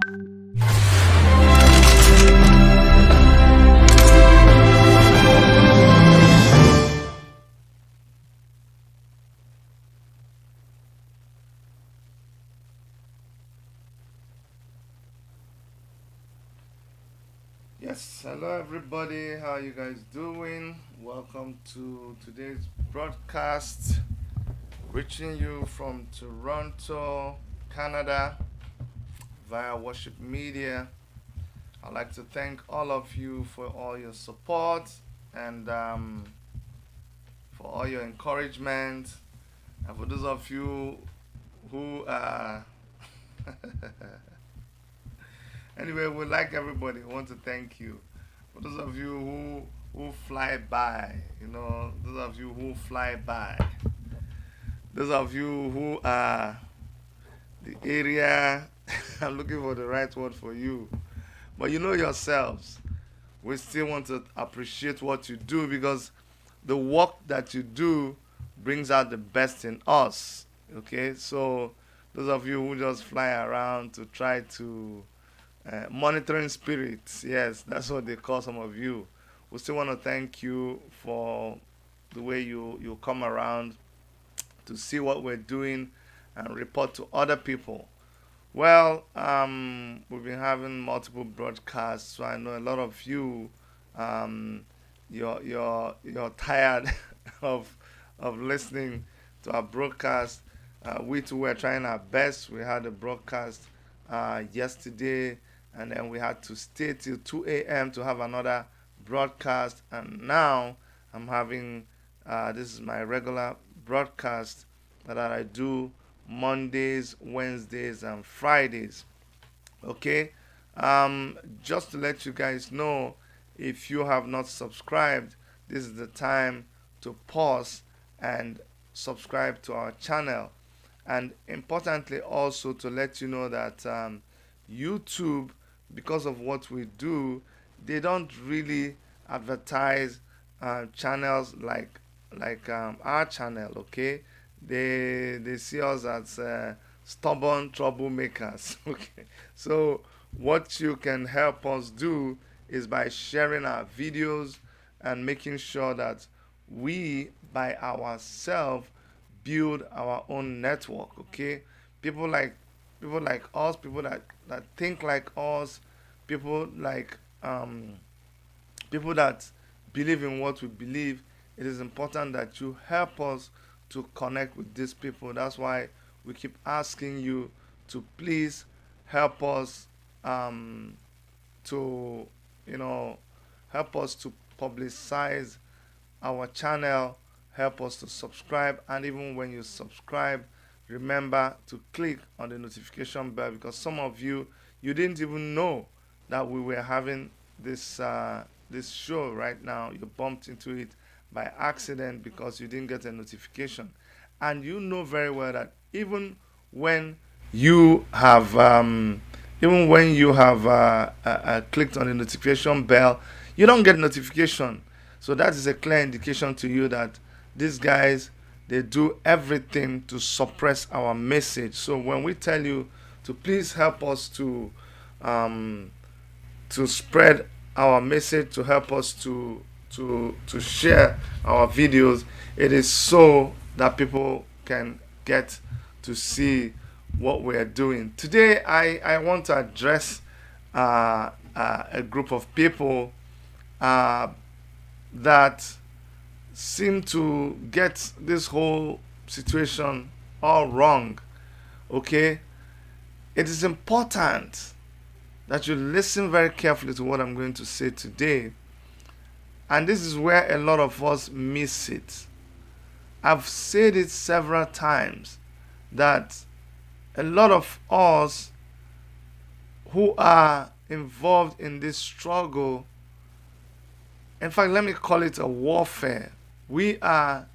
Yes, hello everybody. How you guys doing? Welcome to today's broadcast, reaching you from Toronto, Canada, via Worship Media. I'd like to thank all of you for all your support and for all your encouragement, and for those of you who anyway, we like everybody. We want to thank you. For those of you who fly by, those of you who fly by, those of you who are the area, I'm looking for the right word for you. But you know yourselves, we still want to appreciate what you do because the work that you do brings out the best in us. Okay, so those of you who just fly around to try to monitoring spirits, yes, that's what they call some of you. We still want to thank you for the way you come around to see what we're doing and report to other people. Well, we've been having multiple broadcasts, so I know a lot of you, um, you're tired of listening to our broadcast. We too were trying our best. We had a broadcast yesterday, and then we had to stay till 2 a.m. to have another broadcast. And now I'm having this is my regular broadcast that I do Mondays, Wednesdays, and Fridays. Okay, just to let you guys know, if you have not subscribed, this is the time to pause and subscribe to our channel. And importantly, also to let you know that YouTube, because of what we do, they don't really advertise channels like our channel. Okay, they see us as stubborn troublemakers. Okay, so what you can help us do is by sharing our videos and making sure that we by ourselves build our own network. Okay, people like us, people that think like us, people like people that believe in what we believe. It is important that you help us to connect with these people. That's why we keep asking you to please help us to help us to publicize our channel, help us to subscribe, and even when you subscribe, remember to click on the notification bell, because some of you didn't even know that we were having this show right now. You bumped into it by accident because you didn't get a notification, and you know very well that when you have even when you have clicked on the notification bell, you don't get notification. So that is a clear indication to you that these guys, they do everything to suppress our message. So when we tell you to please help us um, to spread our message, to help us to share our videos, it is so that people can get to see what we are doing. Today, I want to address a group of people uh, that seem to get this whole situation all wrong. Okay, it is important that you listen very carefully to what I'm going to say today. And this is where a lot of us miss it. I've said it several times that a lot of us who are involved in this struggle, in fact, let me call it a warfare. We are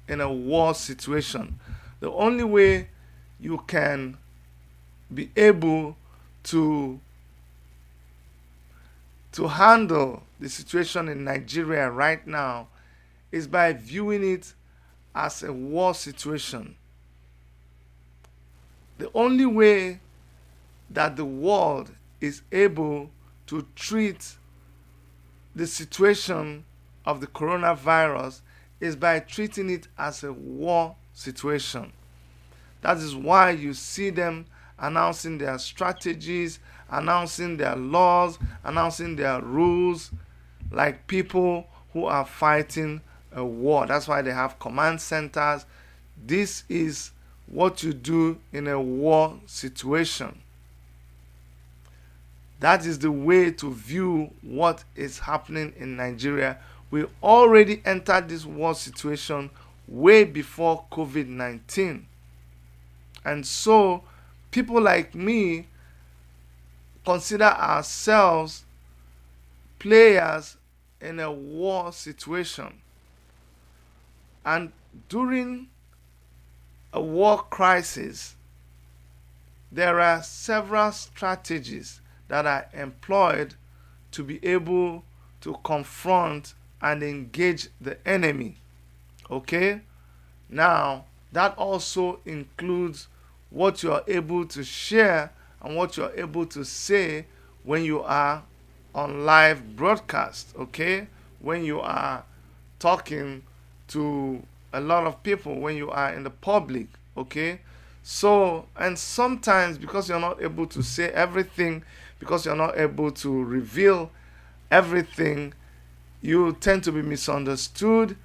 in a war situation. The only way you can be able to handle the situation in Nigeria right now is by viewing it as a war situation. The only way that the world is able to treat the situation of the coronavirus is by treating it as a war situation. That is why you see them announcing their strategies, announcing their laws, announcing their rules, like people who are fighting a war. That's why they have command centers. This is what you do in a war situation. That is the way to view what is happening in Nigeria. We already entered this war situation way before COVID-19. And so, people like me consider ourselves players in a war situation. And during a war crisis, there are several strategies that are employed to be able to confront and engage the enemy. Okay? Now, that also includes what you are able to share and what you are able to say when you are on live broadcast. Okay? When you are talking to a lot of people, when you are in the public. Okay? So, and sometimes because you're not able to say everything, because you're not able to reveal everything, you tend to be misunderstood.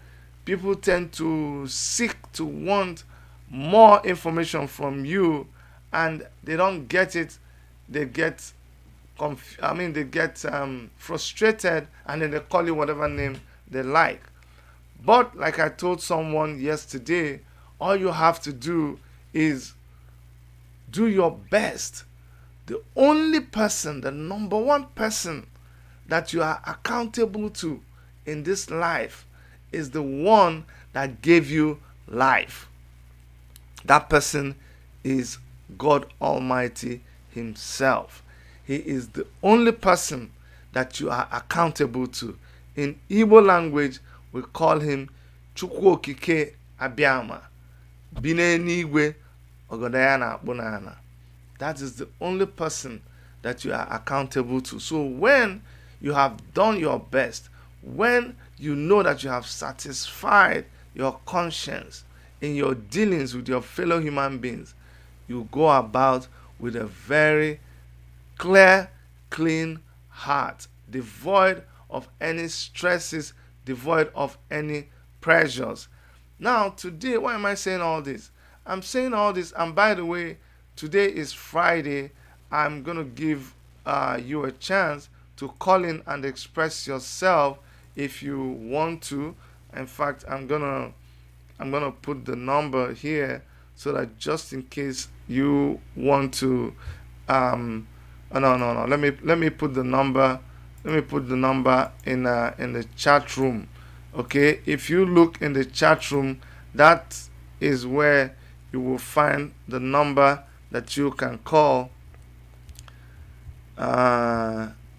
People tend to seek to want more information from you, and they don't get it. They get frustrated, and then they call you whatever name they like. But like I told someone yesterday, all you have to do is do your best. The only person, the number one person that you are accountable to in this life is the one that gave you life. That person is God Almighty Himself. He is the only person that you are accountable to. In Igbo language, we call him Chukwu Okike Abiama. Bine n'igwe ogodaya na-akpụ n'ala. That is the only person that you are accountable to. So when you have done your best, when you know that you have satisfied your conscience in your dealings with your fellow human beings, you go about with a very clear, clean heart, devoid of any stresses, devoid of any pressures. Now, today, why am I saying all this? I'm saying all this, and by the way, today is Friday. I'm going to give you a chance to call in and express yourself if you want to. In fact, I'm gonna put the number here so that just in case you want to no. Let me put the number. Let me put the number in the chat room. Okay, if you look in the chat room, that is where you will find the number that you can call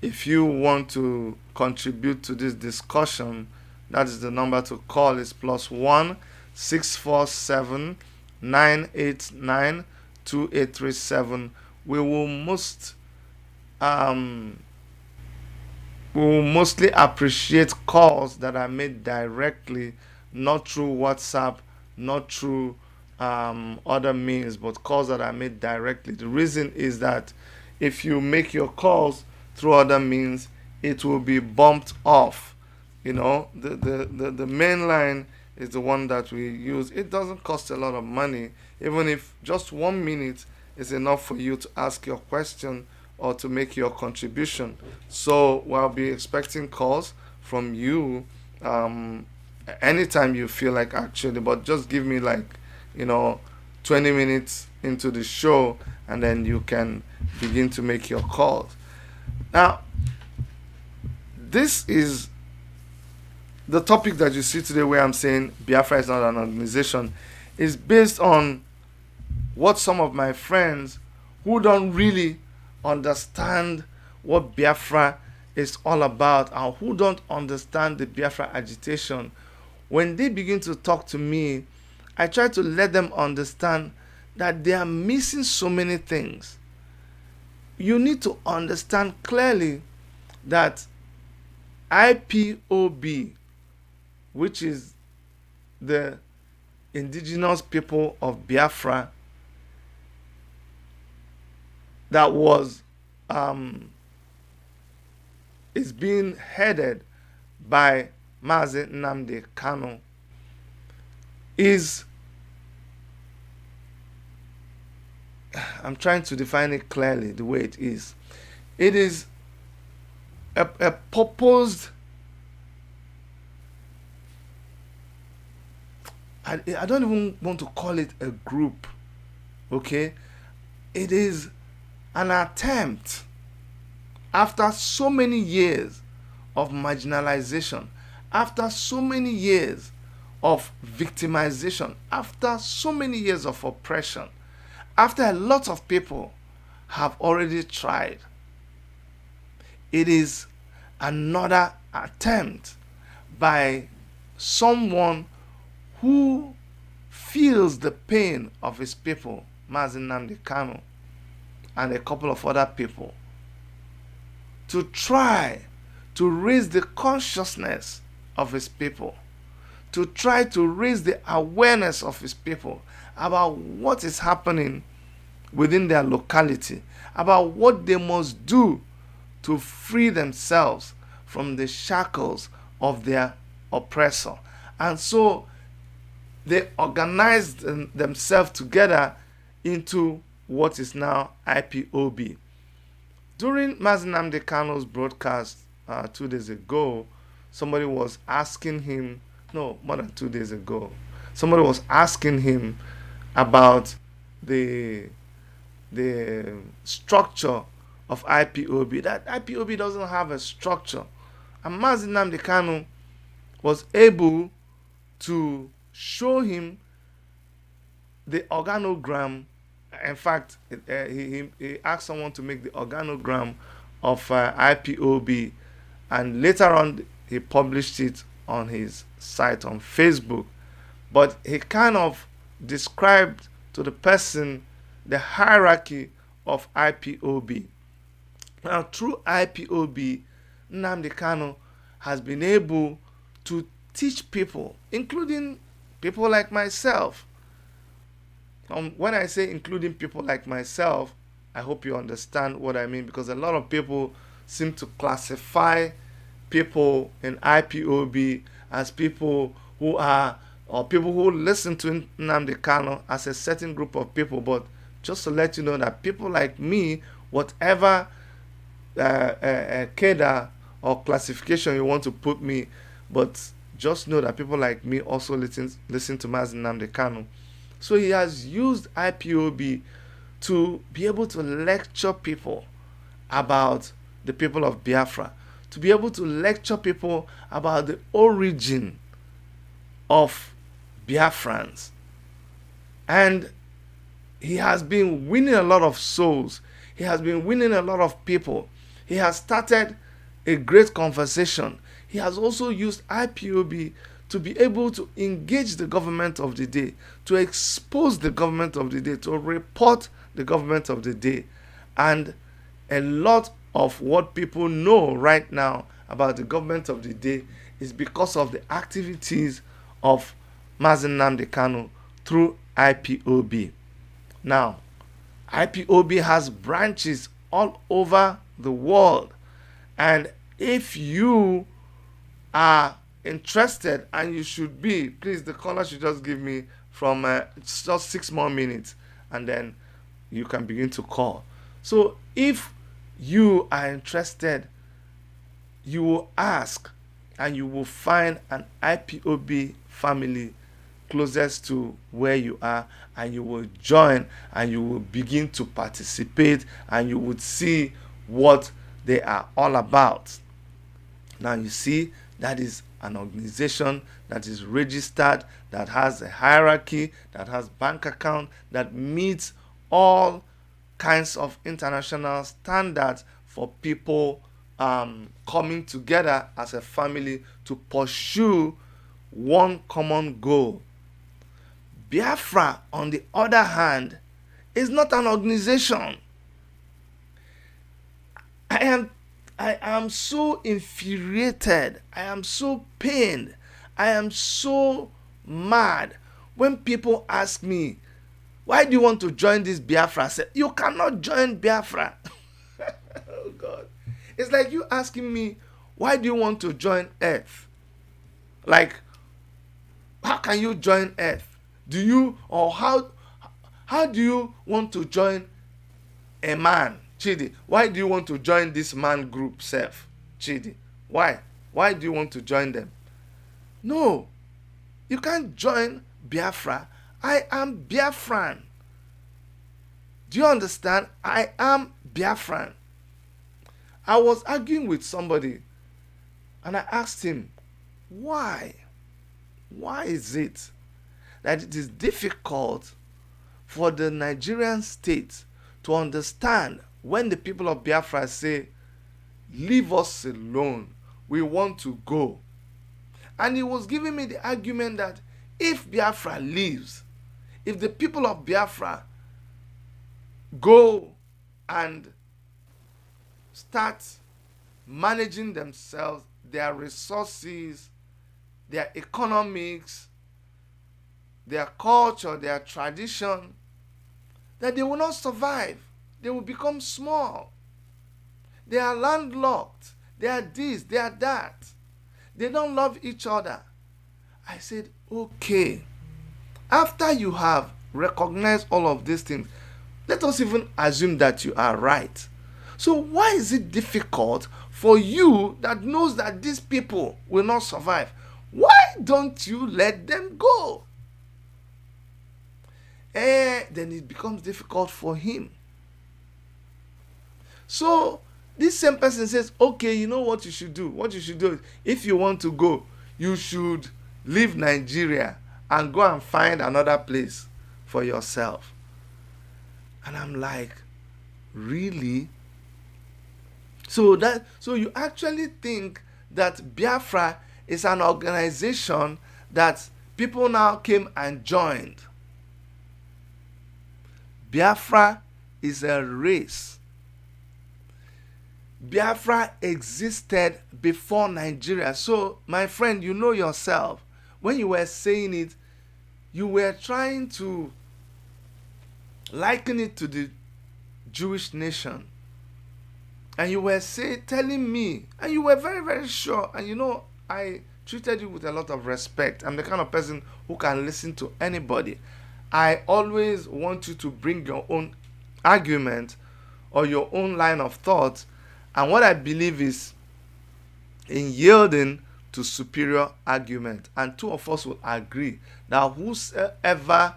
if you want to contribute to this discussion. That is the number to call. Is +1 647 989 2837. We will mostly appreciate calls that are made directly, not through WhatsApp, not through other means, but calls that are made directly. The reason is that if you make your calls through other means, it will be bumped off. You know, the main line is the one that we use. It doesn't cost a lot of money, even if just 1 minute is enough for you to ask your question or to make your contribution. So we'll be expecting calls from you anytime you feel like, actually, but just give me 20 minutes into the show, and then you can begin to make your calls. Now, this is the topic that you see today, where I'm saying Biafra is not an organization, is based on what some of my friends who don't really understand what Biafra is all about, and who don't understand the Biafra agitation, when they begin to talk to me, I try to let them understand that they are missing so many things. you need to understand clearly that IPOB, which is the indigenous people of Biafra, that was is being headed by Mazi Nnamdi Kanu, is, I'm trying to define it clearly the way it is. It is a purposed, I don't even want to call it a group, okay? It is an attempt, after so many years of marginalization, after so many years of victimization, after so many years of oppression, after a lot of people have already tried. It is another attempt by someone who feels the pain of his people, Mazi Nnamdi Kanu, and a couple of other people, to try to raise the consciousness of his people, to try to raise the awareness of his people about what is happening within their locality, about what they must do to free themselves from the shackles of their oppressor. And so they organized themselves together into what is now IPOB. During Mazi Nnamdi Kanu's broadcast 2 days ago, somebody was asking him, no, more than 2 days ago, somebody was asking him about the structure of IPOB. That IPOB doesn't have a structure. And Mazi Nnamdi Kanu was able to show him the organogram. In fact, he asked someone to make the organogram of IPOB, and later on he published it on his site on Facebook. But he kind of described to the person the hierarchy of IPOB. Now, through IPOB, Nnamdi Kanu has been able to teach people, including people like myself. When I say including people like myself, I hope you understand what I mean, because a lot of people seem to classify people in IPOB as people who are, or people who listen to Nnamdi Kanu as a certain group of people. But just to let you know that people like me, whatever cadre or classification you want to put me, but just know that people like me also listen to Mazi Nnamdi Kanu. So he has used IPOB to be able to lecture people about the people of Biafra, to be able to lecture people about the origin of Biafrans. And he has been winning a lot of souls. He has been winning a lot of people. He has started a great conversation. He has also used IPOB to be able to engage the government of the day, to expose the government of the day, to report the government of the day. And a lot of what people know right now about the government of the day is because of the activities of Mazi Nnamdi Kanu through IPOB. Now, IPOB has branches all over the world. And if you are interested, and you should be, please, the caller should just give me from just 6 more minutes, and then you can begin to call. So if you are interested, you will ask, and you will find an IPOB family closest to where you are, and you will join, and you will begin to participate, and you would see what they are all about. Now you see, that is an organization that is registered, that has a hierarchy, that has bank account, that meets all kinds of international standards for people coming together as a family to pursue one common goal. Biafra, on the other hand, is not an organization. I am I am so infuriated. I am so pained. I am so mad when people ask me, why do you want to join this Biafra? I say, you cannot join Biafra. Oh God. It's like you asking me, why do you want to join Earth? Like, how can you join Earth? Do you, or how do you want to join a man? Chidi, why do you want to join this man group self? Chidi, why? Why do you want to join them? No, you can't join Biafra. I am Biafran. Do you understand? I am Biafran. I was arguing with somebody and I asked him, why? Why is it that it is difficult for the Nigerian state to understand when the people of Biafra say, leave us alone, we want to go? And he was giving me the argument that if Biafra leaves, if the people of Biafra go and start managing themselves, their resources, their economics, their culture, their tradition, that they will not survive. They will become small. They are landlocked. They are this, they are that. They don't love each other. I said, okay. After you have recognized all of these things, let us even assume that you are right. So why is it difficult for you that knows that these people will not survive? Why don't you let them go? Then it becomes difficult for him. So this same person says, okay, you know what you should do? What you should do is, if you want to go, you should leave Nigeria and go and find another place for yourself. And I'm like, really? So you actually think that Biafra is an organization that people now came and joined? Biafra is a race. Biafra existed before Nigeria. So, my friend, you know yourself, when you were saying it, you were trying to liken it to the Jewish nation. And you were telling me, and you were very, very sure, and you know, I treated you with a lot of respect. I'm the kind of person who can listen to anybody. I always want you to bring your own argument or your own line of thought. And what I believe is in yielding to superior argument. And two of us will agree that whosoever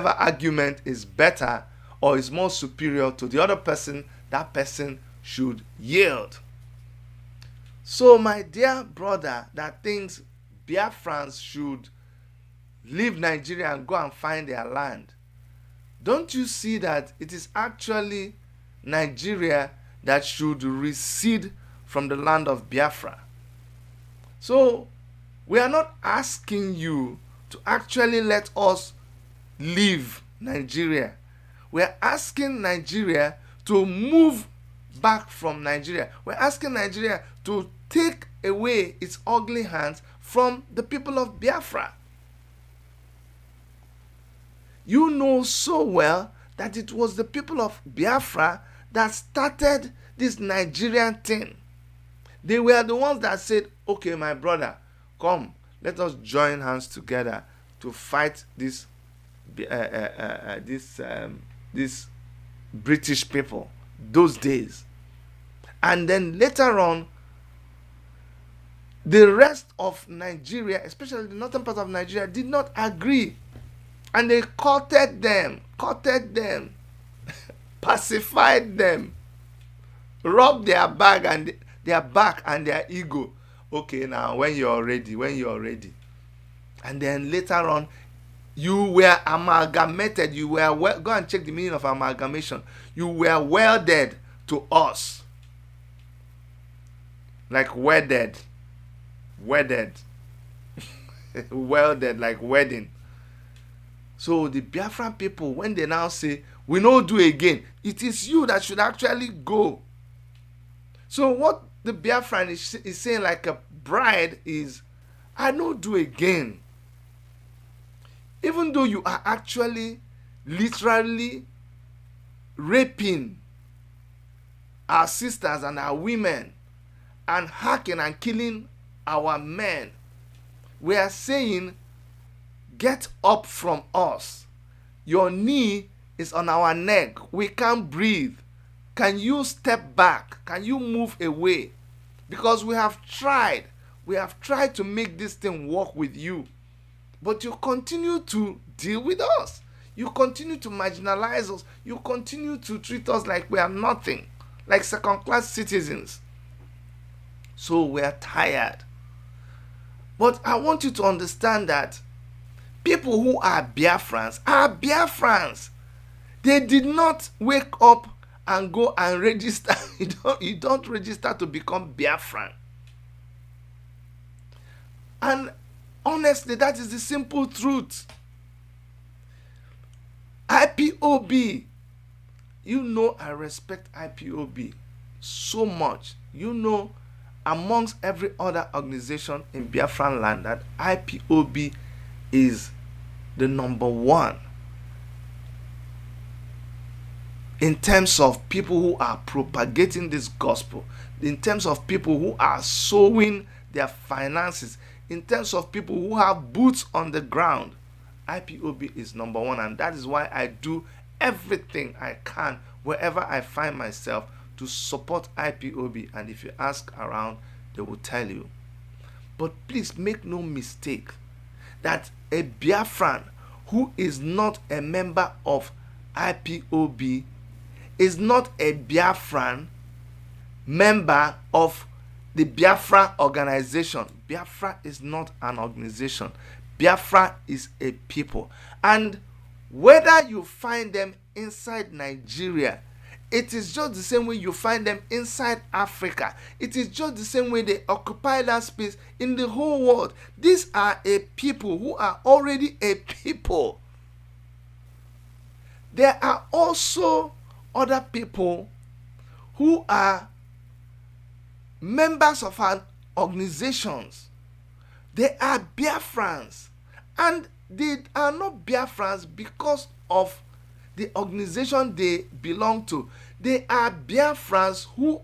argument is better or is more superior to the other person, that person should yield. So my dear brother that thinks Biafrans should leave Nigeria and go and find their land, don't you see that it is actually Nigeria that should recede from the land of Biafra? So we are not asking you to actually let us leave Nigeria. We are asking Nigeria to move back from Nigeria. We're asking Nigeria to take away its ugly hands from the people of Biafra. You know so well that it was the people of Biafra that started this Nigerian thing. They were the ones that said, okay, my brother, come, let us join hands together to fight this British people those days. And then later on, the rest of Nigeria, especially the northern part of Nigeria, did not agree. And they courted them, pacified them, rubbed their back and their ego. Okay, now when you're ready. And then later on, you were amalgamated. You were go and check the meaning of amalgamation. You were welded to us. Like wedded. Welded like wedding. So the Biafran people, when they now say we no do again. It is you that should actually go. So what the Biafran is saying like a bride is, I no do again. Even though you are actually literally raping our sisters and our women and hacking and killing our men, we are saying, get up from us. Your knee is on our neck. We can't breathe. Can you step back? Can you move away? Because we have tried. We have tried to make this thing work with you. But you continue to deal with us. You continue to marginalize us. You continue to treat us like we are nothing, like second-class citizens. So we are tired. But I want you to understand that people who are Biafrans are Biafrans. They did not wake up and go and register. You don't register to become Biafran. And honestly, that is the simple truth. IPOB, you know I respect IPOB so much. You know, amongst every other organization in Biafran land, that IPOB is the number one in terms of people who are propagating this gospel, in terms of people who are sowing their finances, in terms of people who have boots on the ground. IPOB is number one, and that is why I do everything I can wherever I find myself to support IPOB. And if you ask around, they will tell you. But please make no mistake that a Biafran who is not a member of IPOB is not a Biafran member of the Biafra organization. Biafra is not an organization. Biafra is a people. And whether you find them inside Nigeria, it is just the same way you find them inside Africa. It is just the same way they occupy that space in the whole world. These are a people who are already a people. There are also other people who are members of our organizations. They are Biafrans, and they are not Biafrans because of the organization they belong to. They are Biafrans who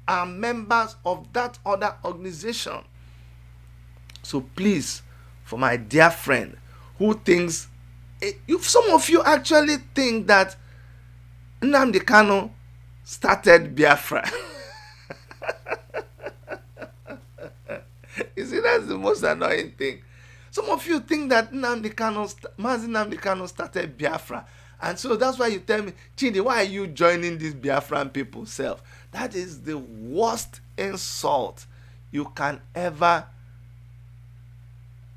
are members of that other organization. So please, for my dear friend who thinks, some of you actually think that Nnamdi Kanu started Biafra. You see, that's the most annoying thing. Some of you think that Mazi Nnamdi Kanu started Biafra. And so that's why you tell me, Chidi, why are you joining these Biafran people self? That is the worst insult you can ever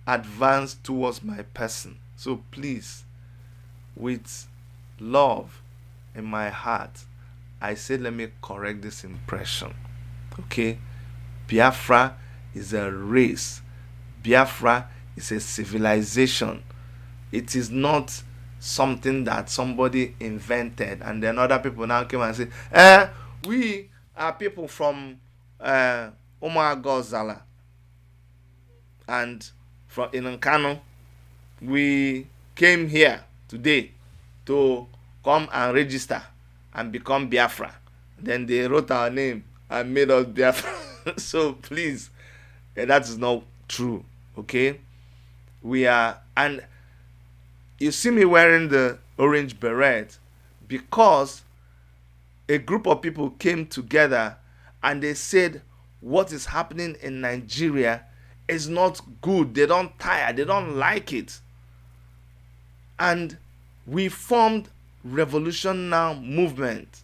advance towards my person. So please, with love in my heart, I say, let me correct this impression. Okay? Biafra is a race. Biafra is a civilization. It is not something that somebody invented and then other people now came and say, we are people from Umagozala, and from Nkanu. We came here today to come and register and become Biafra. Then they wrote our name and made us Biafra. So please, that is not true. Okay? We are, and you see me wearing the orange beret because a group of people came together and they said what is happening in Nigeria is not good. They don't tire. They don't like it. And we formed Revolution Now movement.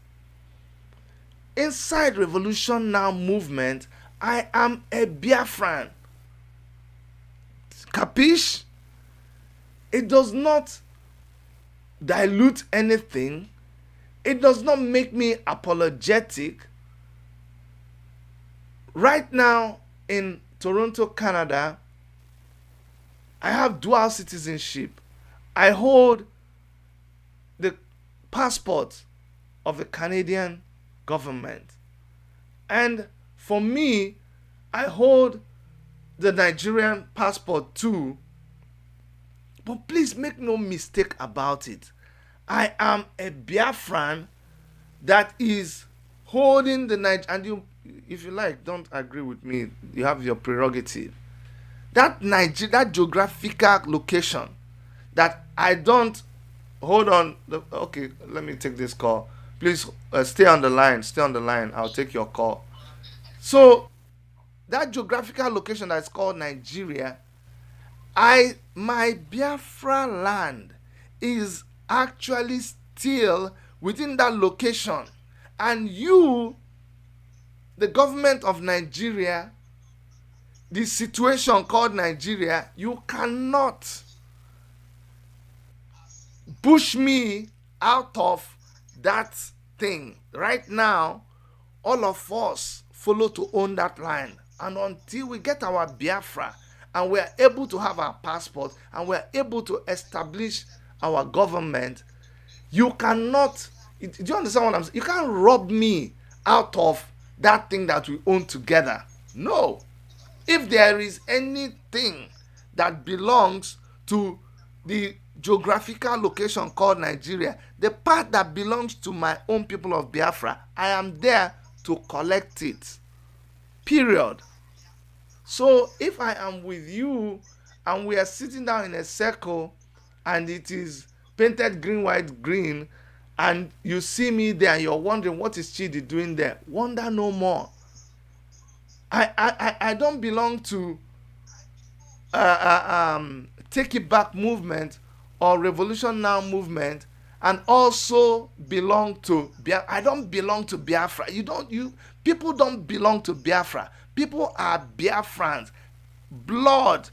Inside Revolution Now movement, I am a Biafran. Capiche? It does not dilute anything. It does not make me apologetic. Right now in Toronto, Canada, I have dual citizenship. I hold the passport of the Canadian government. And for me, I hold the Nigerian passport too. But please make no mistake about it. I am a Biafran that is holding the and you, if you like, don't agree with me. You have your prerogative. That that geographical location that I don't hold on. Okay, let me take this call. Please stay on the line. Stay on the line. I'll take your call. So that geographical location that's called Nigeria, my Biafra land is actually still within that location, and you, the government of Nigeria, the situation called Nigeria, you cannot push me out of that thing. Right now, all of us follow to own that land, and until we get our Biafra and we are able to have our passport and we are able to establish our government, you cannot, do you understand what I'm saying? You can't rob me out of that thing that we own together. No. If there is anything that belongs to the geographical location called Nigeria, the part that belongs to my own people of Biafra, I am there to collect it. Period. So if I am with you and we are sitting down in a circle and it is painted green, white, green, and you see me there and you're wondering what is Chidi doing there, wonder no more. I don't belong to Take It Back movement or Revolution Now movement, and also belong to Biafra. I don't belong to Biafra. People don't belong to Biafra. People are Biafrans. Blood,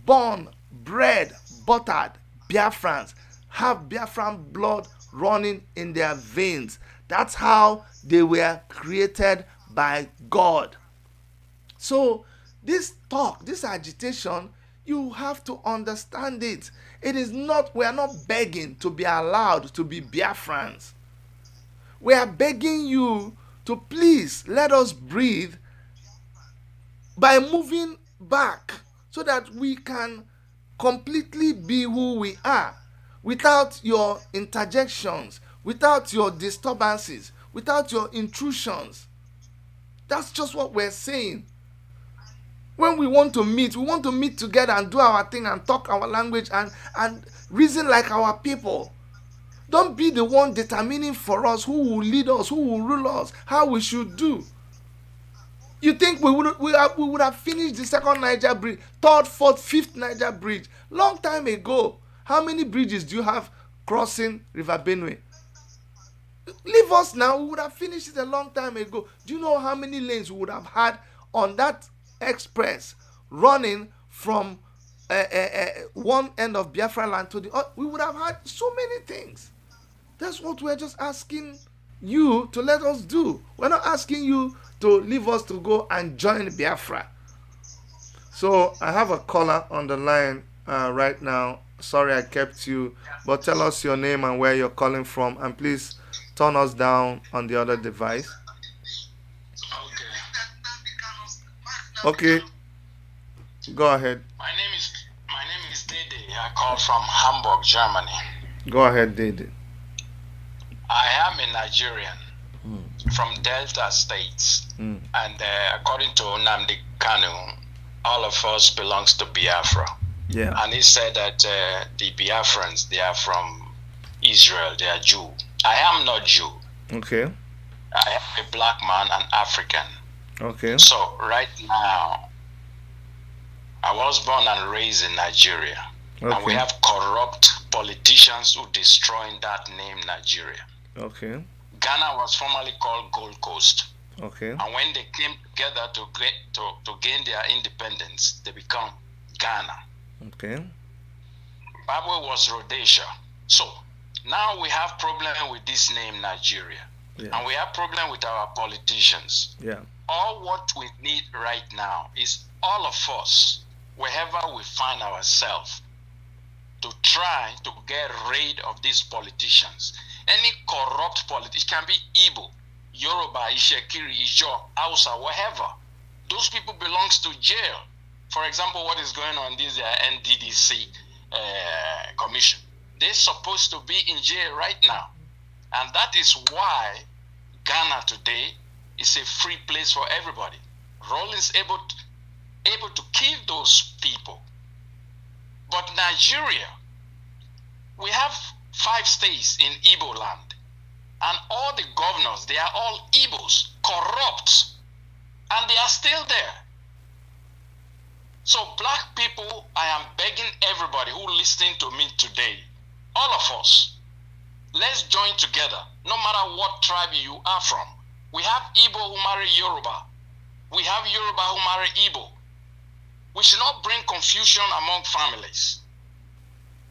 born, bred, buttered Biafrans have Biafran blood running in their veins. That's how they were created by God. So this talk, this agitation, you have to understand it. It is not, we are not begging to be allowed to be Biafrans. We are begging you to please let us breathe by moving back so that we can completely be who we are without your interjections, without your disturbances, without your intrusions. That's just what we're saying. When we want to meet together and do our thing and talk our language and reason like our people. Don't be the one determining for us who will lead us, who will rule us, how we should do. You think we would have finished the second Niger bridge, third, fourth, fifth Niger bridge long time ago? How many bridges do you have crossing River Benue? Leave us now, we would have finished it a long time ago. Do you know how many lanes we would have had on that express running from one end of Biafra land to the other? We would have had so many things. That's what we're just asking you to let us do. We're not asking you to leave us to go and join Biafra. So I have a caller on the line right now. Sorry I kept you, but tell us your name and where you're calling from, and please turn us down on the other device. Okay. Go ahead. My name is Dede. I call from Hamburg, Germany. Go ahead, Dede. I am a Nigerian from Delta States, and according to Nnamdi Kanu, all of us belongs to Biafra. Yeah. And he said that the Biafrans, they are from Israel, they are Jew. I am not Jew. Okay. I am a black man, an African. Okay. So right now, I was born and raised in Nigeria. Okay. And we have corrupt politicians who destroying that name Nigeria. Okay. Ghana was formerly called Gold Coast. Okay. And when they came together to gain their independence, they become Ghana. Okay. Zimbabwe was Rhodesia. So now we have problem with this name Nigeria. Yeah. And we have problem with our politicians. Yeah. All what we need right now is all of us, wherever we find ourselves, to try to get rid of these politicians. Any corrupt politician, can be Igbo, Yoruba, Ishekiri, Ijo, Hausa, whatever. Those people belongs to jail. For example, what is going on this NDDC commission? They're supposed to be in jail right now. And that is why Ghana today is a free place for everybody. Rawlings able to kill those people. But Nigeria, we have 5 states in Igbo land. And all the governors, they are all Igbos, corrupt. And they are still there. So black people, I am begging everybody who listening to me today, all of us, let's join together, no matter what tribe you are from. We have Igbo who marry Yoruba. We have Yoruba who marry Igbo. We should not bring confusion among families.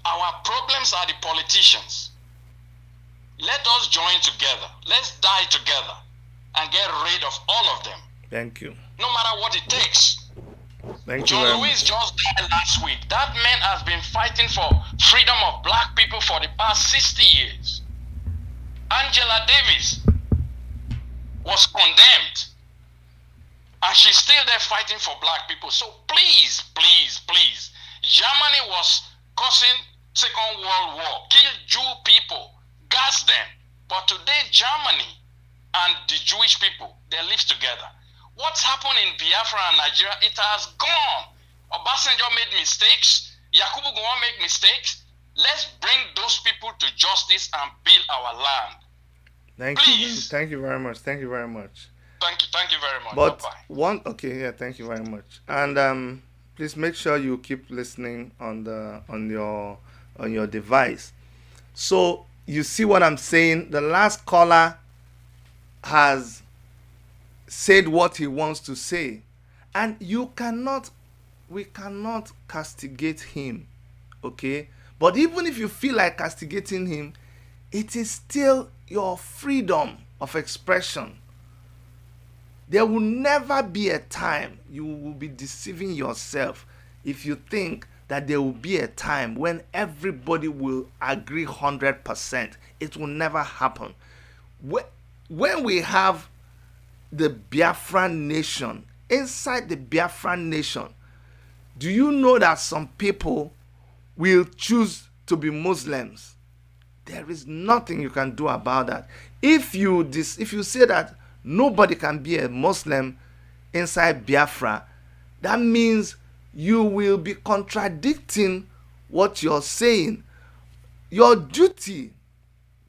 Our problems are the politicians. Let us join together. Let's die together and get rid of all of them. Thank you. No matter what it takes. Thank you. John Lewis just died last week. That man has been fighting for freedom of black people for the past 60 years. Angela Davis was condemned. And she's still there fighting for black people. So please, please, please. Germany was causing Second World War, killed Jew people, gas them. But today Germany and the Jewish people, they live together. What's happened in Biafra and Nigeria, it has gone. Obasanjo made mistakes. Yakubu Gowon made mistakes. Let's bring those people to justice and build our land. Please. Thank you very much. Thank you very much. Thank you very much. But Bye-bye. thank you very much. And please make sure you keep listening on your device. So you see what I'm saying? The last caller has said what he wants to say, and we cannot castigate him, okay? But even if you feel like castigating him, it is still your freedom of expression. There will never be a time you will be deceiving yourself if you think that there will be a time when everybody will agree 100%. It will never happen. When we have the Biafran nation, inside the Biafran nation, do you know that some people will choose to be Muslims? There is nothing you can do about that. If you say that nobody can be a Muslim inside Biafra, that means you will be contradicting what you're saying. Your duty,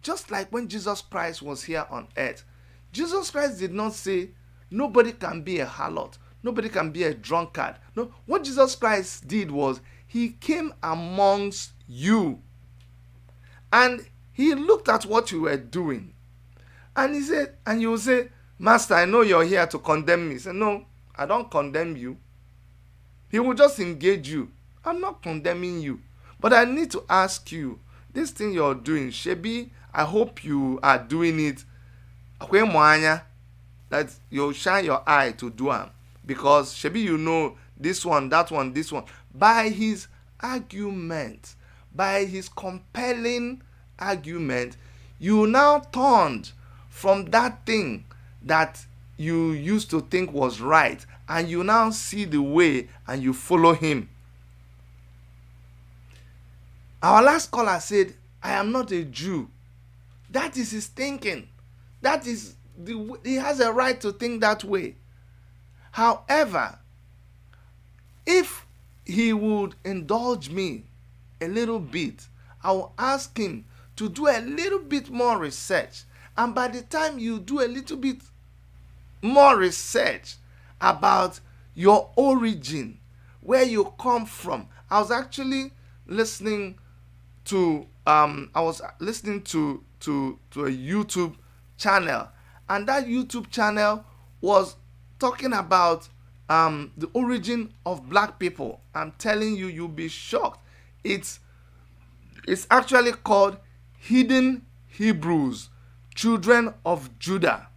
just like when Jesus Christ was here on earth, Jesus Christ did not say nobody can be a harlot, nobody can be a drunkard. No, what Jesus Christ did was he came amongst you and he looked at what you were doing. And he said, and you will say, Master, I know you're here to condemn me. He said, no, I don't condemn you. He will just engage you. I'm not condemning you. But I need to ask you, this thing you're doing, Shebi, I hope you are doing it that you shine your eye to do it. Because Shebi, you know this one, that one, this one. By his argument, by his compelling argument, you now turned from that thing that you used to think was right, and you now see the way and you follow him. Our last caller said, I am not a Jew. That is his thinking. That is he has a right to think that way. However, if he would indulge me a little bit, I will ask him to do a little bit more research. And by the time you do a little bit more research about your origin, where you come from. I was actually listening to a YouTube channel, and that YouTube channel was talking about the origin of black people. I'm telling you, you'll be shocked. It's actually called Hidden Hebrews, Children of Judah.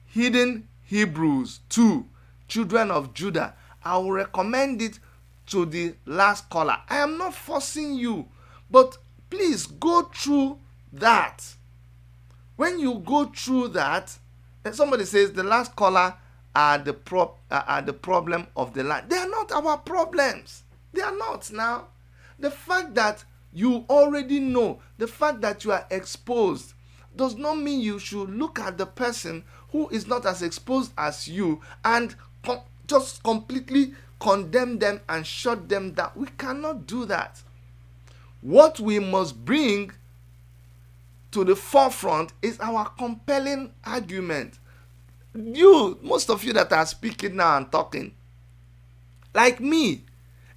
Hidden Hebrews 2, Children of Judah. I will recommend it to the last caller. I am not forcing you, But please go through that. When you go through that, and somebody says the last caller are the problem of the land. They are not our problems. They are not now. The fact that you already know, the fact that you are exposed, does not mean you should look at the person who is not as exposed as you and just completely condemn them and shut them down. We cannot do that. What we must bring to the forefront is our compelling argument. Most of you that are speaking now and talking, like me,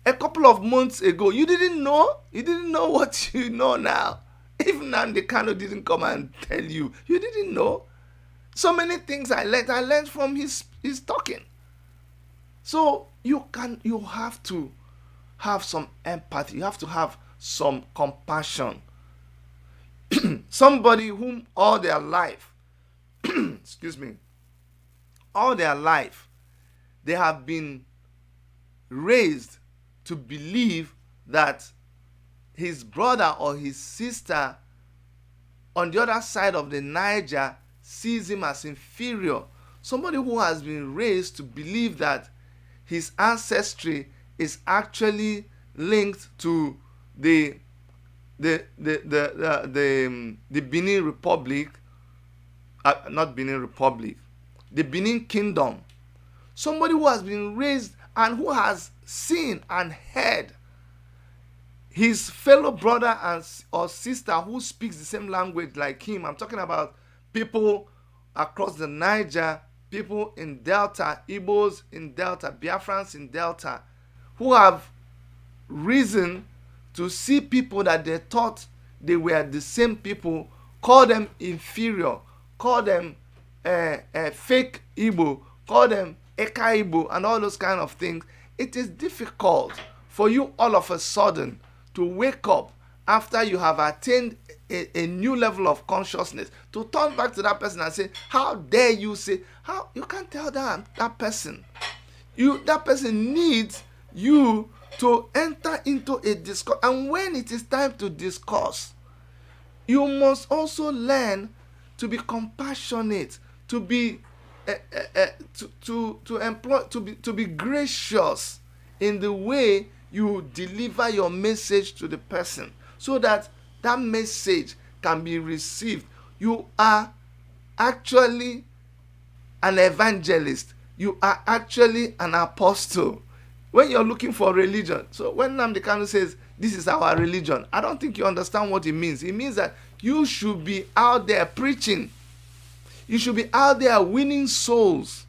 a couple of months ago, you didn't know what you know now. Even Nnamdi Kanu didn't come and tell you. You didn't know. So many things I learned from his talking. So you have to have some empathy. You have to have some compassion. Somebody whom all their life, all their life, they have been raised to believe that his brother or his sister on the other side of the Niger sees him as inferior. Somebody who has been raised to believe that his ancestry is actually linked to the Benin Republic, not Benin Republic, the Benin Kingdom. Somebody who has been raised and who has seen and heard his fellow brother or sister who speaks the same language like him. I'm talking about people across the Niger, people in Delta, Igbos in Delta, Biafrans in Delta, who have reason to see people that they thought they were the same people, call them inferior, call them fake Igbo, call them Eka Igbo, and all those kind of things. It is difficult for you all of a sudden to wake up after you have attained a new level of consciousness, to turn back to that person and say, how dare you say, how you can't tell that person. That person needs you to enter into a discourse. And when it is time to discuss, you must also learn to be compassionate, to be to be gracious in the way you deliver your message to the person, so that that message can be received. You are actually an evangelist. You are actually an apostle. When you're looking for religion, so when Nnamdi Kanu says this is our religion, I don't think you understand what it means. It means that you should be out there preaching. You should be out there winning souls,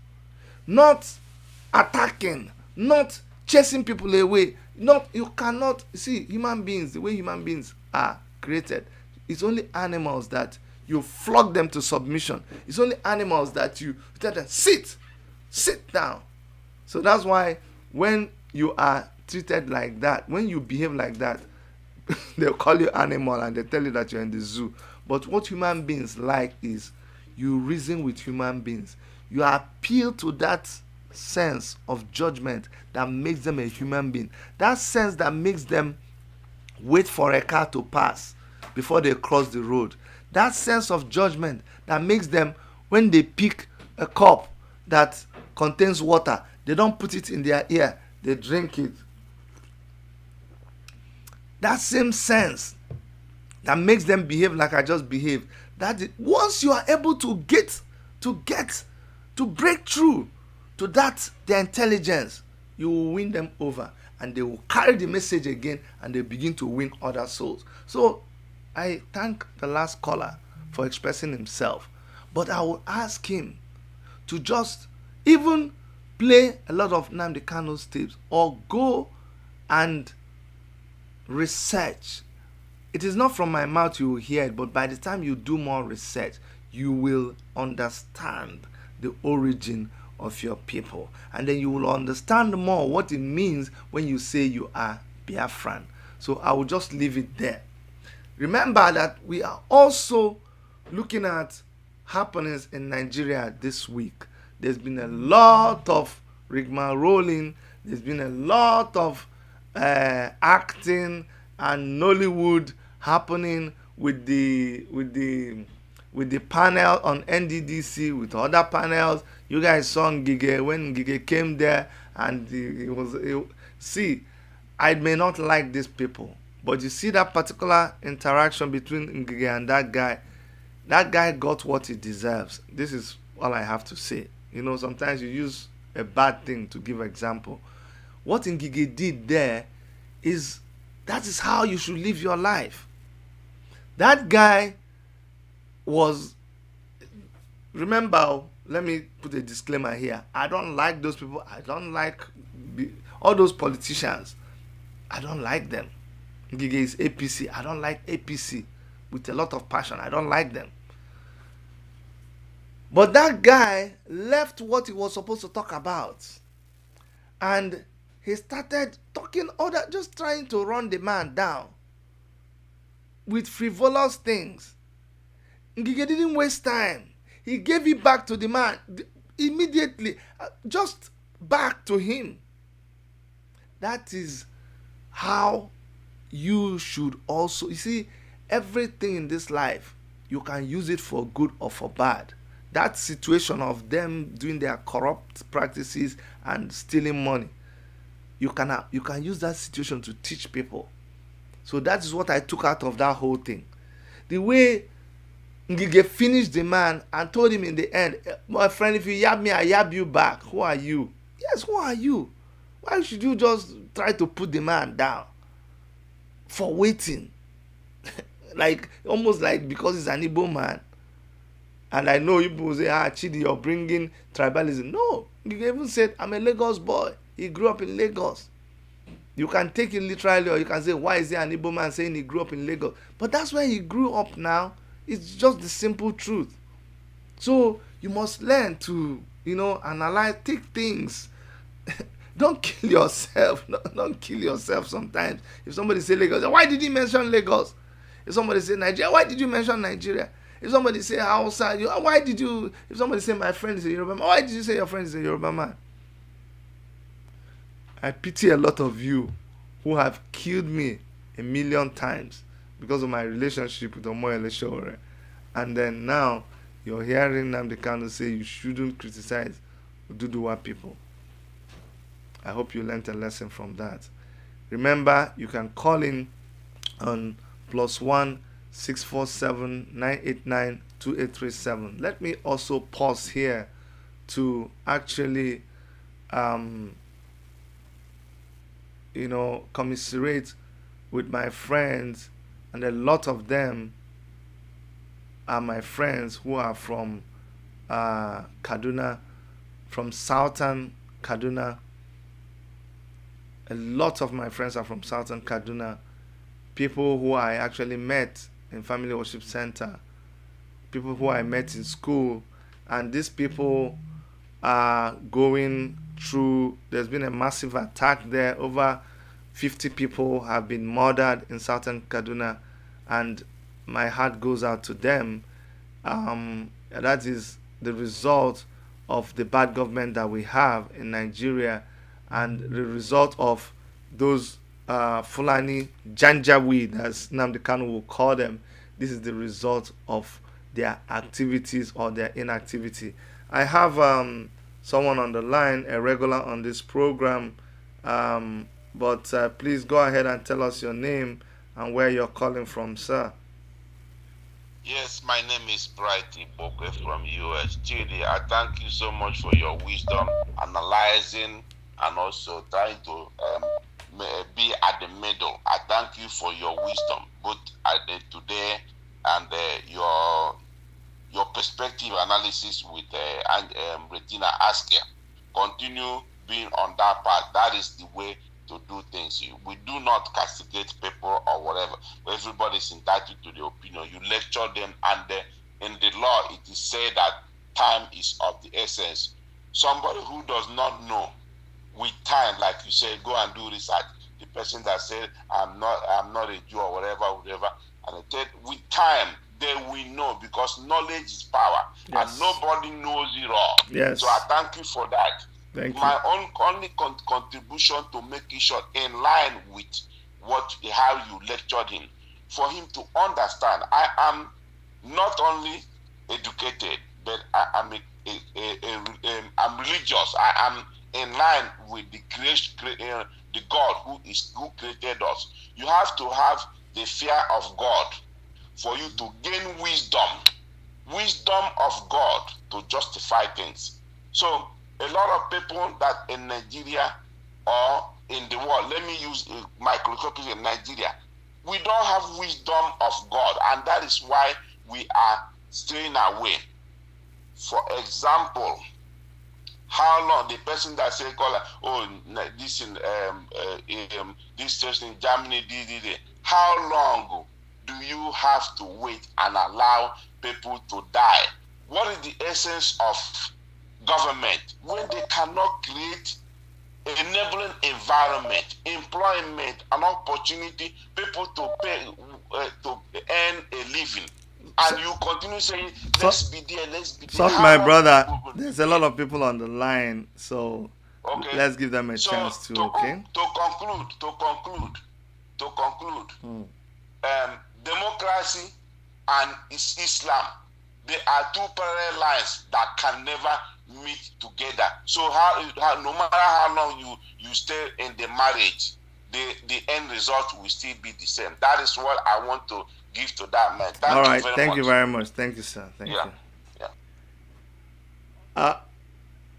not attacking, not chasing people away. You cannot see human beings the way human beings are created. It's only animals that you flog them to submission. It's only animals that you tell them sit down. So that's why when you are treated like that, when you behave like that, they'll call you animal and they tell you that you're in the zoo. But what human beings like is you reason with human beings. You appeal to that sense of judgment that makes them a human being. That sense that makes them wait for a car to pass before they cross the road. That sense of judgment that makes them, when they pick a cup that contains water, they don't put it in their ear, they drink it. That same sense that makes them behave like I just behaved. Once you are able to break through to that, their intelligence, you will win them over, and they will carry the message again, and they begin to win other souls. So I thank the last caller for expressing himself, but I will ask him to just even play a lot of Nnamdi Kanu's tapes, or go and research. It is not from my mouth you will hear it, but by the time you do more research, you will understand the origin of your people, and then you will understand more what it means when you say you are Biafran. So I will just leave it there. Remember that we are also looking at happenings in Nigeria this week. There's been a lot of rigmarolling. There's been a lot of acting. and Nollywood happening with the panel on NDDC with other panels. You guys saw Ngige when Ngige came there, and see, I may not like these people, but you see that particular interaction between Ngige and that guy. That guy got what he deserves. This is all I have to say. Sometimes you use a bad thing to give example. What Ngige did there is, that is how you should live your life. That guy was, remember, let me put a disclaimer here. I don't like those people. I don't like all those politicians. I don't like them. Ngige is APC. I don't like APC with a lot of passion. I don't like them. But that guy left what he was supposed to talk about, and he started talking just trying to run the man down with frivolous things. Ngige didn't waste time. He gave it back to the man immediately, just back to him. That is how you should also, you see, everything in this life, you can use it for good or for bad. That situation of them doing their corrupt practices and stealing money, you can use that situation to teach people. So that is what I took out of that whole thing. The way Ngige finished the man and told him in the end, my friend, if you yab me, I yab you back. Who are you? Yes, who are you? Why should you just try to put the man down for waiting? Like, almost like because he's an Igbo man. And I know people say, Chidi, you're bringing tribalism. No, Ngige even said, I'm a Lagos boy. He grew up in Lagos. You can take it literally, or you can say, why is he an Igbo man saying he grew up in Lagos? But that's where he grew up now. It's just the simple truth. So you must learn to, analyze, take things. Don't kill yourself. Don't kill yourself sometimes. If somebody say Lagos, why did he mention Lagos? If somebody say Nigeria, why did you mention Nigeria? If somebody say Hausa, why did you? If somebody say my friend is a Yoruba man, why did you say your friend is a Yoruba man? I pity a lot of you who have killed me 1,000,000 times because of my relationship with Omoyele Sowore. And then now you're hearing Nnamdi Kanu say you shouldn't criticize Oduduwa people. I hope you learned a lesson from that. Remember, you can call in on +1 647 989 2837. Let me also pause here to actually commiserate with my friends, and a lot of them are my friends who are from Kaduna, from southern Kaduna. A lot of my friends are from southern Kaduna. People who I actually met in Family Worship Center, people who I met in school, and these people are going through, there's been a massive attack there. Over 50 people have been murdered in southern Kaduna, and my heart goes out to them. That is the result of the bad government that we have in Nigeria, and the result of those Fulani Janjaweed, as Nnamdi Kanu will call them. This is the result of their activities or their inactivity. I have someone on the line, a regular on this program, but please go ahead and tell us your name and where you're calling from, sir. Yes, my name is Bright Iboke from US. Chidi, I thank you so much for your wisdom, analyzing, and also trying to be at the middle. I thank you for your wisdom, both today and your perspective analysis with Regina Askia. Continue being on that path. That is the way to do things. We do not castigate people or whatever. Everybody is entitled to the opinion. You lecture them, and in the law it is said that time is of the essence. Somebody who does not know, with time, like you say, go and do research. The person that said I'm not a Jew or whatever, and I said with time they will know, because knowledge is power. Yes. And nobody knows it all. Yes. So I thank you for that. Thank My you. only contribution, to make it short, in line with how you lectured him, for him to understand. I am not only educated, but I'm I'm religious. I am in line with the the God who created us. You have to have the fear of God for you to gain wisdom of God to justify things. So a lot of people that in Nigeria or in the world, let me use microscopic in Nigeria, we don't have wisdom of God, and that is why we are straying away. For example, how long the person that say, oh, this in this station in Germany, how long do you have to wait and allow people to die? What is the essence of government when they cannot create enabling environment, employment, an opportunity, people to pay to earn a living, and you continue saying, let's be there, let's be there. So, my brother, there's a lot of people on the line, so okay, let's give them a chance to. Okay. To conclude, democracy and Islam, they are two parallel lines that can never meet together. So no matter how long you stay in the marriage, the end result will still be the same. That is what I want to give to that man. All right, thank you very much. Thank you, sir. Thank you. Yeah.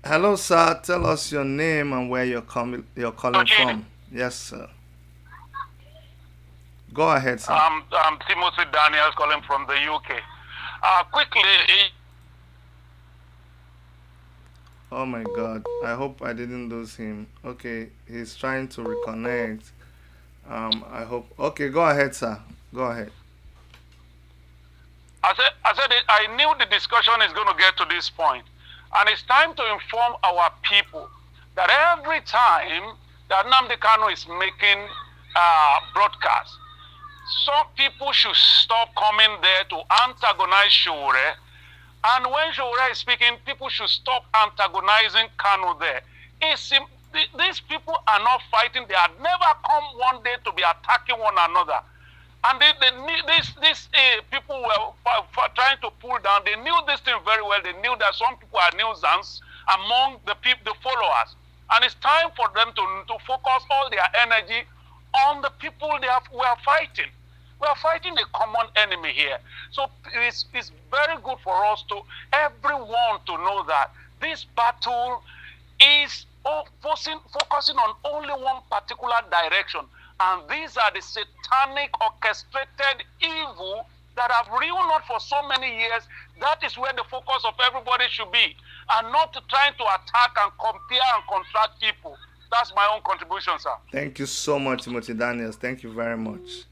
Hello, sir. Tell us your name and where you're calling from. Yes, sir. Go ahead, sir. I'm Timothy Daniels calling from the UK. Quickly. Oh my God! I hope I didn't lose him. Okay, he's trying to reconnect. I hope. Okay, go ahead, sir. Go ahead. I said it, I knew the discussion is going to get to this point, and it's time to inform our people that every time that Nnamdi Kanu is making broadcasts, some people should stop coming there to antagonize Shore. And when Shore is speaking, people should stop antagonizing Kanu there. These people are not fighting. They had never come one day to be attacking one another. And these people were trying to pull down. They knew this thing very well. They knew that some people are nuisance among the followers. And it's time for them to focus all their energy on the people we are fighting. We are fighting a common enemy here. So it's very good for us everyone to know that this battle is focusing on only one particular direction. And these are the satanic orchestrated evil that have ruined us for so many years. That is where the focus of everybody should be, and not trying to attack and compare and contrast people. That's my own contribution, sir. Thank you so much, Timothy Daniels. Thank you very much.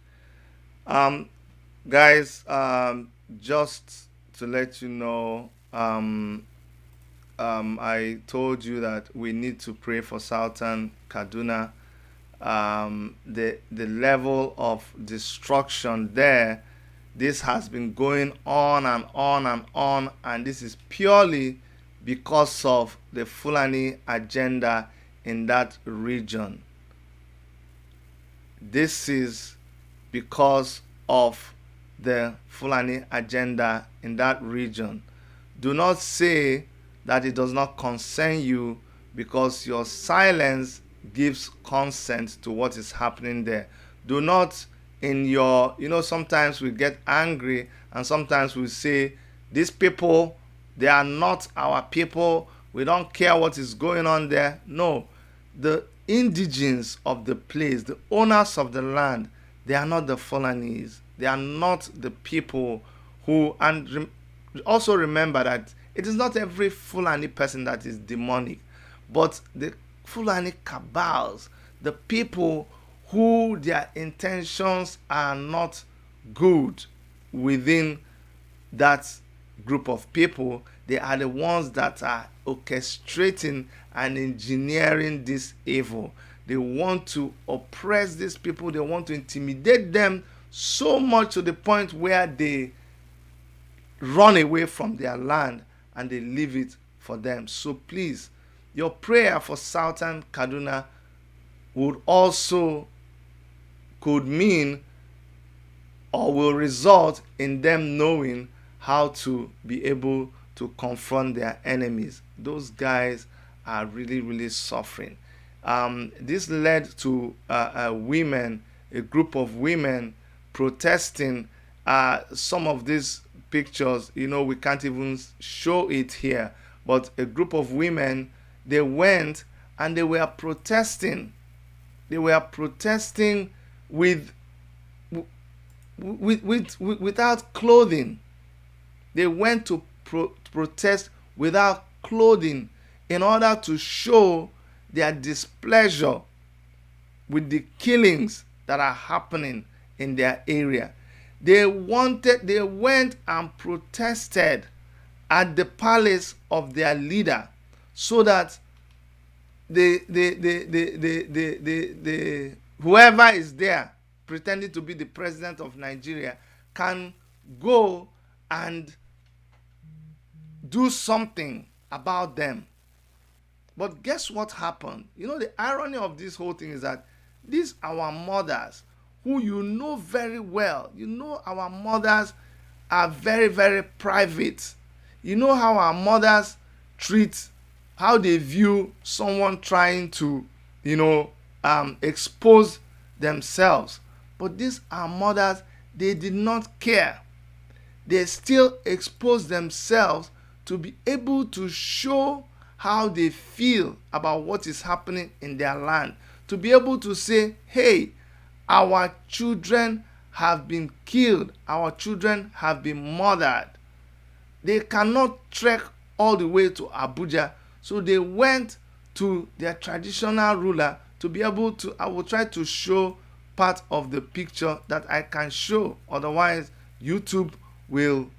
Guys, just to let you know, I told you that we need to pray for Southern Kaduna. The level of destruction there, this has been going on and on and on, and this is purely because of the Fulani agenda in that region. This is because of the Fulani agenda in that region. Do not say that it does not concern you, because your silence gives consent to what is happening there. Do not sometimes we get angry and sometimes we say, these people, they are not our people. We don't care what is going on there. No, the indigenes of the place, the owners of the land, they are not the Fulanis. They are not the people who, and also remember that it is not every Fulani person that is demonic, but the Fulani cabals, the people who their intentions are not good within that group of people, they are the ones that are orchestrating and engineering this evil. They want to oppress these people. They want to intimidate them so much to the point where they run away from their land and they leave it for them. So please, your prayer for Southern Kaduna would also could mean or will result in them knowing how to be able to confront their enemies. Those guys are really, really suffering. This led to women, a group of women protesting. Some of these pictures, we can't even show it here, but a group of women, they went and they were protesting. They were protesting without clothing. They went to protest without clothing in order to show their displeasure with the killings that are happening in their area. They went and protested at the palace of their leader so that whoever is there pretending to be the president of Nigeria can go and do something about them. But guess what happened? The irony of this whole thing is that these our mothers who very well. Our mothers are very, very private. How our mothers treat, how they view someone trying to, expose themselves. But these our mothers, they did not care. They still exposed themselves to be able to show how they feel about what is happening in their land. To be able to say, hey, our children have been killed. Our children have been murdered. They cannot trek all the way to Abuja. So they went to their traditional ruler to be able to, I will try to show part of the picture that I can show. Otherwise, YouTube will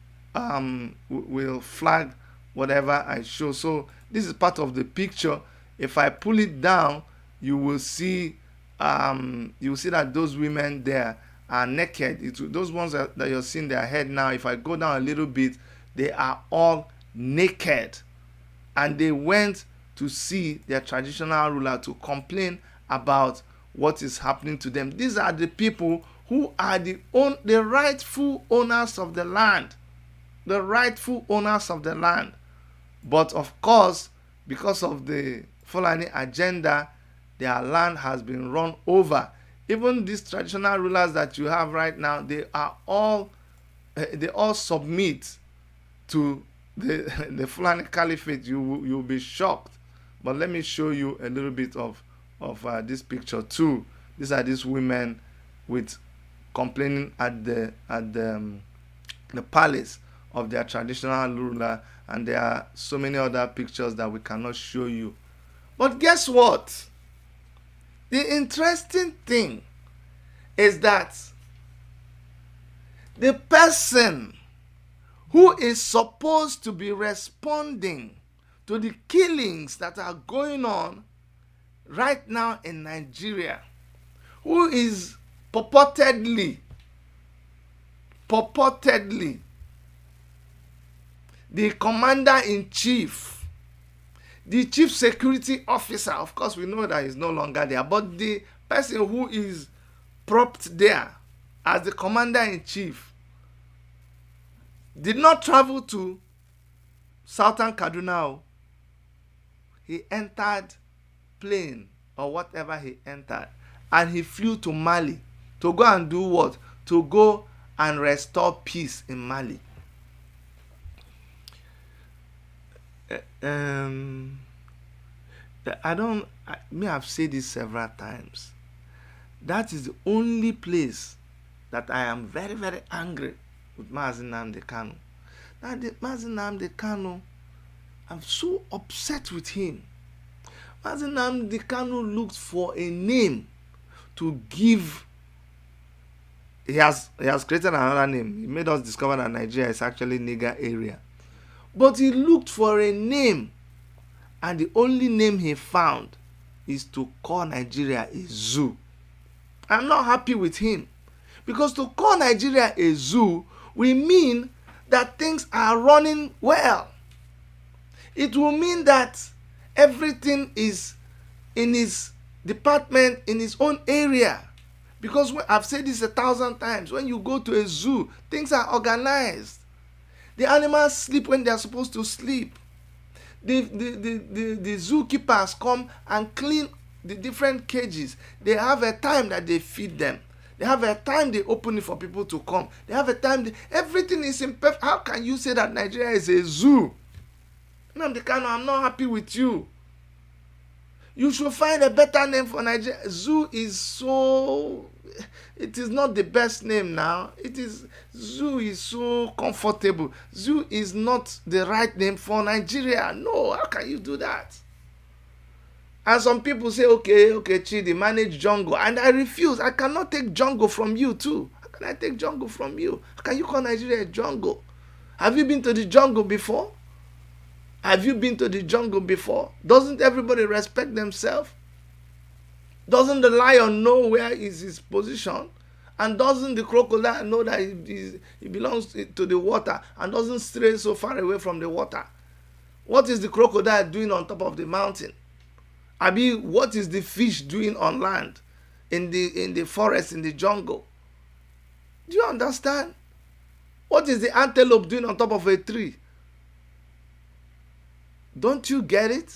flag whatever I show. So this is part of the picture. If I pull it down, you will see that those women there are naked. Those ones that you're seeing their head now, if I go down a little bit, they are all naked. And they went to see their traditional ruler to complain about what is happening to them. These are the people who are the rightful owners of the land. The rightful owners of the land. But of course, because of the Fulani agenda, their land has been run over. Even these traditional rulers that you have right now, they all submit to the Fulani Caliphate. You'll be shocked. But let me show you a little bit of this picture too. These are these women with complaining at the palace of their traditional ruler, and there are so many other pictures that we cannot show you. But guess what? The interesting thing is that the person who is supposed to be responding to the killings that are going on right now in Nigeria, who is purportedly the commander-in-chief, the chief security officer. Of course, we know that he's no longer there, but the person who is propped there as the commander-in-chief did not travel to southern Kaduna. He entered plane or whatever he entered, and he flew to Mali to go and do what? To go and restore peace in Mali. I've said this several times. That is the only place that I am very, very angry with Mazi Nnamdi Kanu. Now, Mazi Nnamdi Kanu, I'm so upset with him. Mazi Nnamdi Kanu looked for a name to give. He has created another name. He made us discover that Nigeria is actually Niggeria. But he looked for a name, and the only name he found is to call Nigeria a zoo. I'm not happy with him, because to call Nigeria a zoo will mean that things are running well. It will mean that everything is in his department, in his own area. Because I've said this 1,000 times, when you go to a zoo, things are organized. The animals sleep when they are supposed to sleep. The zookeepers come and clean the different cages. They have a time that they feed them. They have a time they open it for people to come. They have a time. Everything is in perfect. How can you say that Nigeria is a zoo? Nnamdi Kanu, I'm not happy with you. You should find a better name for Nigeria. Zoo is so... It is not the best name now. Zoo is so comfortable. Zoo is not the right name for Nigeria. No, how can you do that? And some people say, okay, Chidi, manage jungle. And I refuse. I cannot take jungle from you too. How can I take jungle from you? How can you call Nigeria a jungle? Have you been to the jungle before? Have you been to the jungle before? Doesn't everybody respect themselves? Doesn't the lion know where is his position? And doesn't the crocodile know that he belongs to the water and doesn't stray so far away from the water? What is the crocodile doing on top of the mountain? What is the fish doing on land, in the forest, in the jungle? Do you understand? What is the antelope doing on top of a tree? Don't you get it?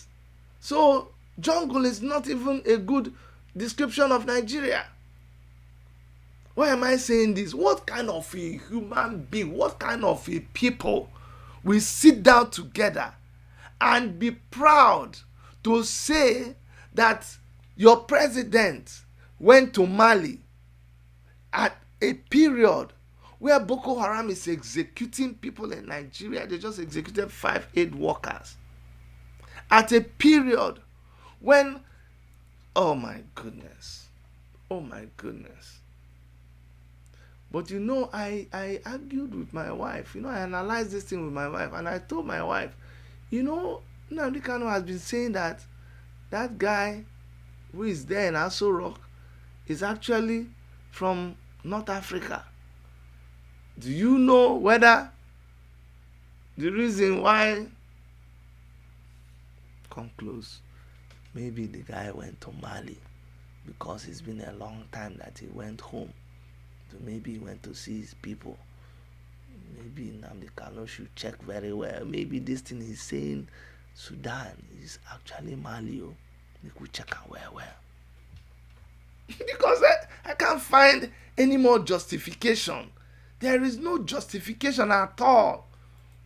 So jungle is not even a good description of Nigeria. Why am I saying this? What kind of a human being, what kind of a people will sit down together and be proud to say that your president went to Mali at a period where Boko Haram is executing people in Nigeria? They just executed 5 aid workers. At a period when, oh my goodness. But I argued with my wife. I analyzed this thing with my wife, and I told my wife, Nnamdi Kanu has been saying that guy who is there in Aso Rock is actually from North Africa. Do you know whether the reason why... Come close. Maybe the guy went to Mali because it's been a long time that he went home. So maybe he went to see his people. Maybe Nnamdi Kanu should check very well. Maybe this thing he's saying Sudan is actually Mali. We could check out well. Because I can't find any more justification. There is no justification at all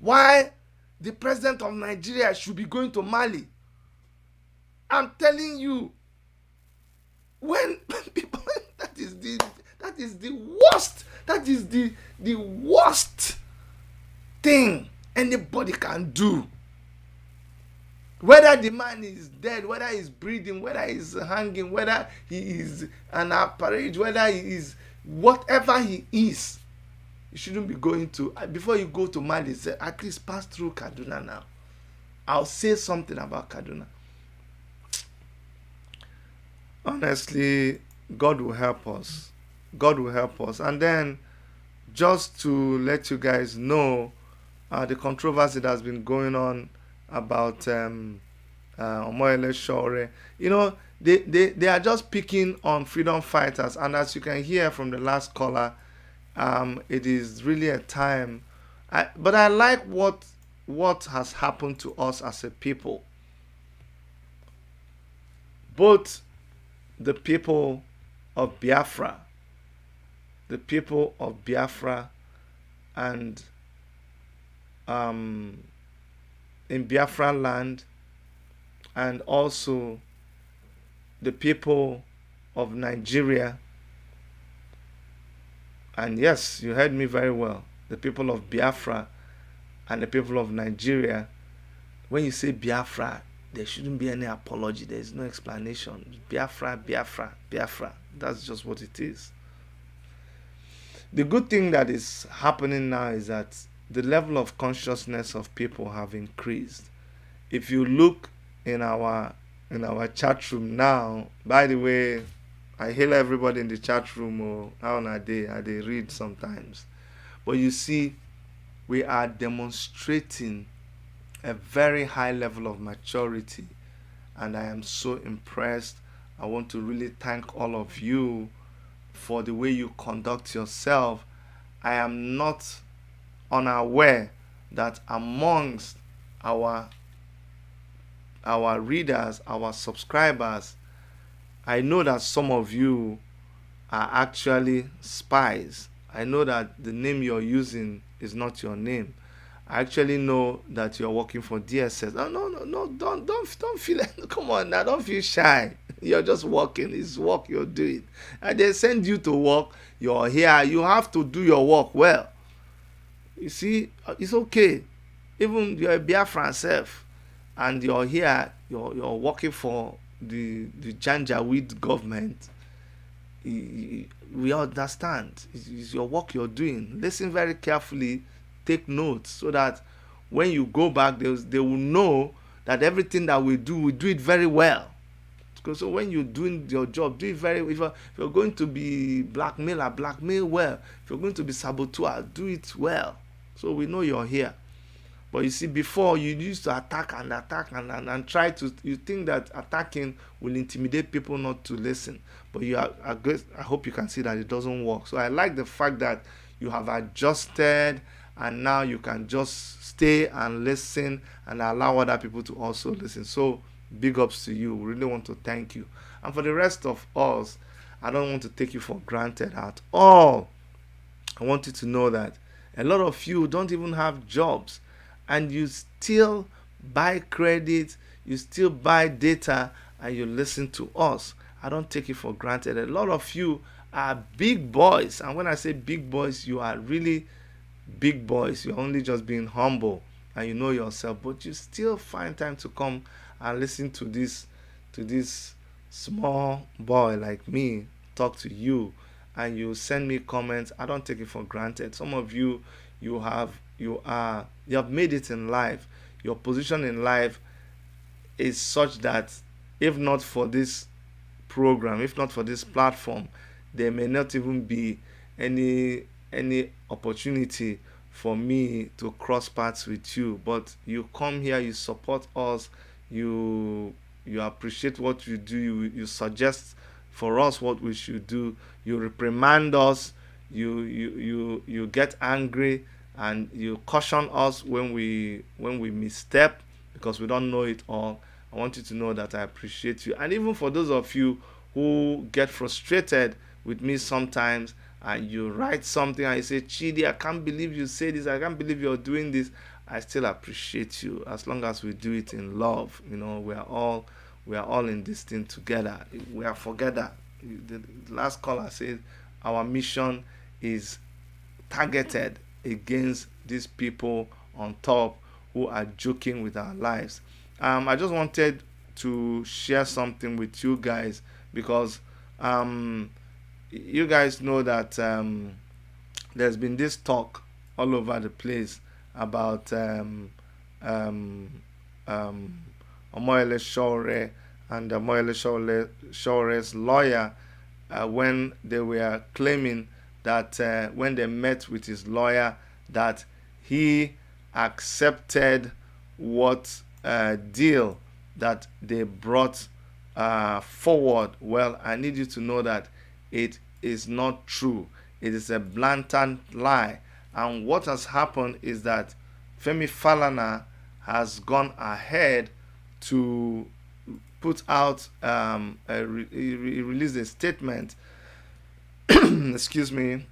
why the president of Nigeria should be going to Mali. I'm telling you, when people, that is the worst. That is the worst thing anybody can do. Whether the man is dead, whether he's breathing, whether he's hanging, whether he is an apparat, whether he is whatever he is, you shouldn't be going to. Before you go to Mali, say, at least pass through Kaduna now. I'll say something about Kaduna. Honestly, God will help us. God will help us. And then, just to let you guys know, the controversy that has been going on about Omoyele Sowore. They are just picking on freedom fighters. And as you can hear from the last caller, it is really a time. But I like what has happened to us as a people. Both the people of Biafra and in Biafra land, and also the people of Nigeria. And yes, you heard me very well. The people of Biafra and the people of Nigeria. When you say Biafra, there shouldn't be any apology. There is no explanation. Biafra. That's just what it is. The good thing that is happening now is that the level of consciousness of people have increased. If you look in our chat room now, by the way, I hail everybody in the chat room. Or how are they? They read sometimes, but you see, we are demonstrating a very high level of maturity, and I am so impressed. I want to really thank all of you for the way you conduct yourself. I am not unaware that amongst our readers, our subscribers, I know that some of you are actually spies. I know that the name you're using is not your name. I actually know that you're working for DSS. No, don't feel come on now, don't feel shy. You're just working. It's work you're doing. And they send you to work, you're here, you have to do your work well. You see, it's okay. Even you're a Biafra self and you're here, you're working for the Janjaweed government. We understand. It's your work you're doing. Listen very carefully, take notes so that when you go back, they will know that everything that we do it very well. So when you're doing your job, do it very well. If you're going to be blackmailer, blackmail well. If you're going to be saboteur, do it well. So we know you're here. But you see, before you used to attack and try to, you think that attacking will intimidate people not to listen. But I hope you can see that it doesn't work. So I like the fact that you have adjusted and now you can just stay and listen and allow other people to also listen. So big ups to you. We really want to thank you. And for the rest of us, I don't want to take you for granted at all. I want you to know that a lot of you don't even have jobs and you still buy credit, you still buy data, and you listen to us. I don't take it for granted. A lot of you are big boys, and when I say big boys, you are really big boys. You're only just being humble and you know yourself, but you still find time to come and listen to this small boy like me talk to you, and you send me comments. I don't take it for granted. Some of you, you have made it in life. Your position in life is such that if not for this program, if not for this platform, there may not even be any opportunity for me to cross paths with you. But you come here, you support us, you appreciate what you do, you suggest for us what we should do, you reprimand us, you get angry, and you caution us when we misstep because we don't know it all. I want you to know that I appreciate you. And even for those of you who get frustrated with me sometimes and you write something and you say, Chidi, I can't believe you say this, I can't believe you're doing this, I still appreciate you as long as we do it in love. You know, we are all in this thing together. We are together. The last caller said our mission is targeted against these people on top who are joking with our lives. I just wanted to share something with you guys because you guys know that there's been this talk all over the place about Omoyele Sowore and Omoyele Sowore's lawyer when they were claiming that when they met with his lawyer that he accepted what deal that they brought forward. Well, I need you to know that it is not true. It is a blatant lie. And what has happened is that Femi Falana has gone ahead to put out he released a statement excuse me.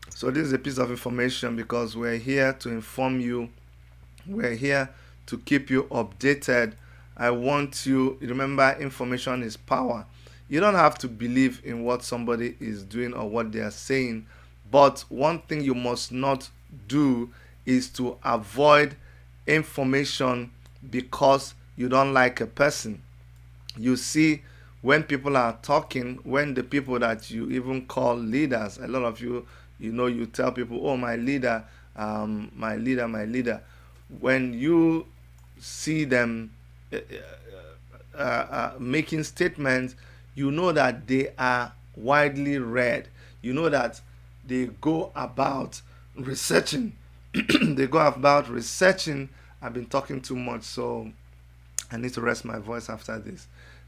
So this is a piece of information because we're here to inform you. We're here to keep you updated. I want you, remember, information is power. You don't have to believe in what somebody is doing or what they are saying, but one thing you must not do is to avoid information because you don't like a person. You see, when people are talking, when the people that you even call leaders, a lot of you, you tell people, oh, my leader, my leader. When you see them making statements, you know that they are widely read. You know that they go about researching. I've been talking too much, so I need to rest my voice after this.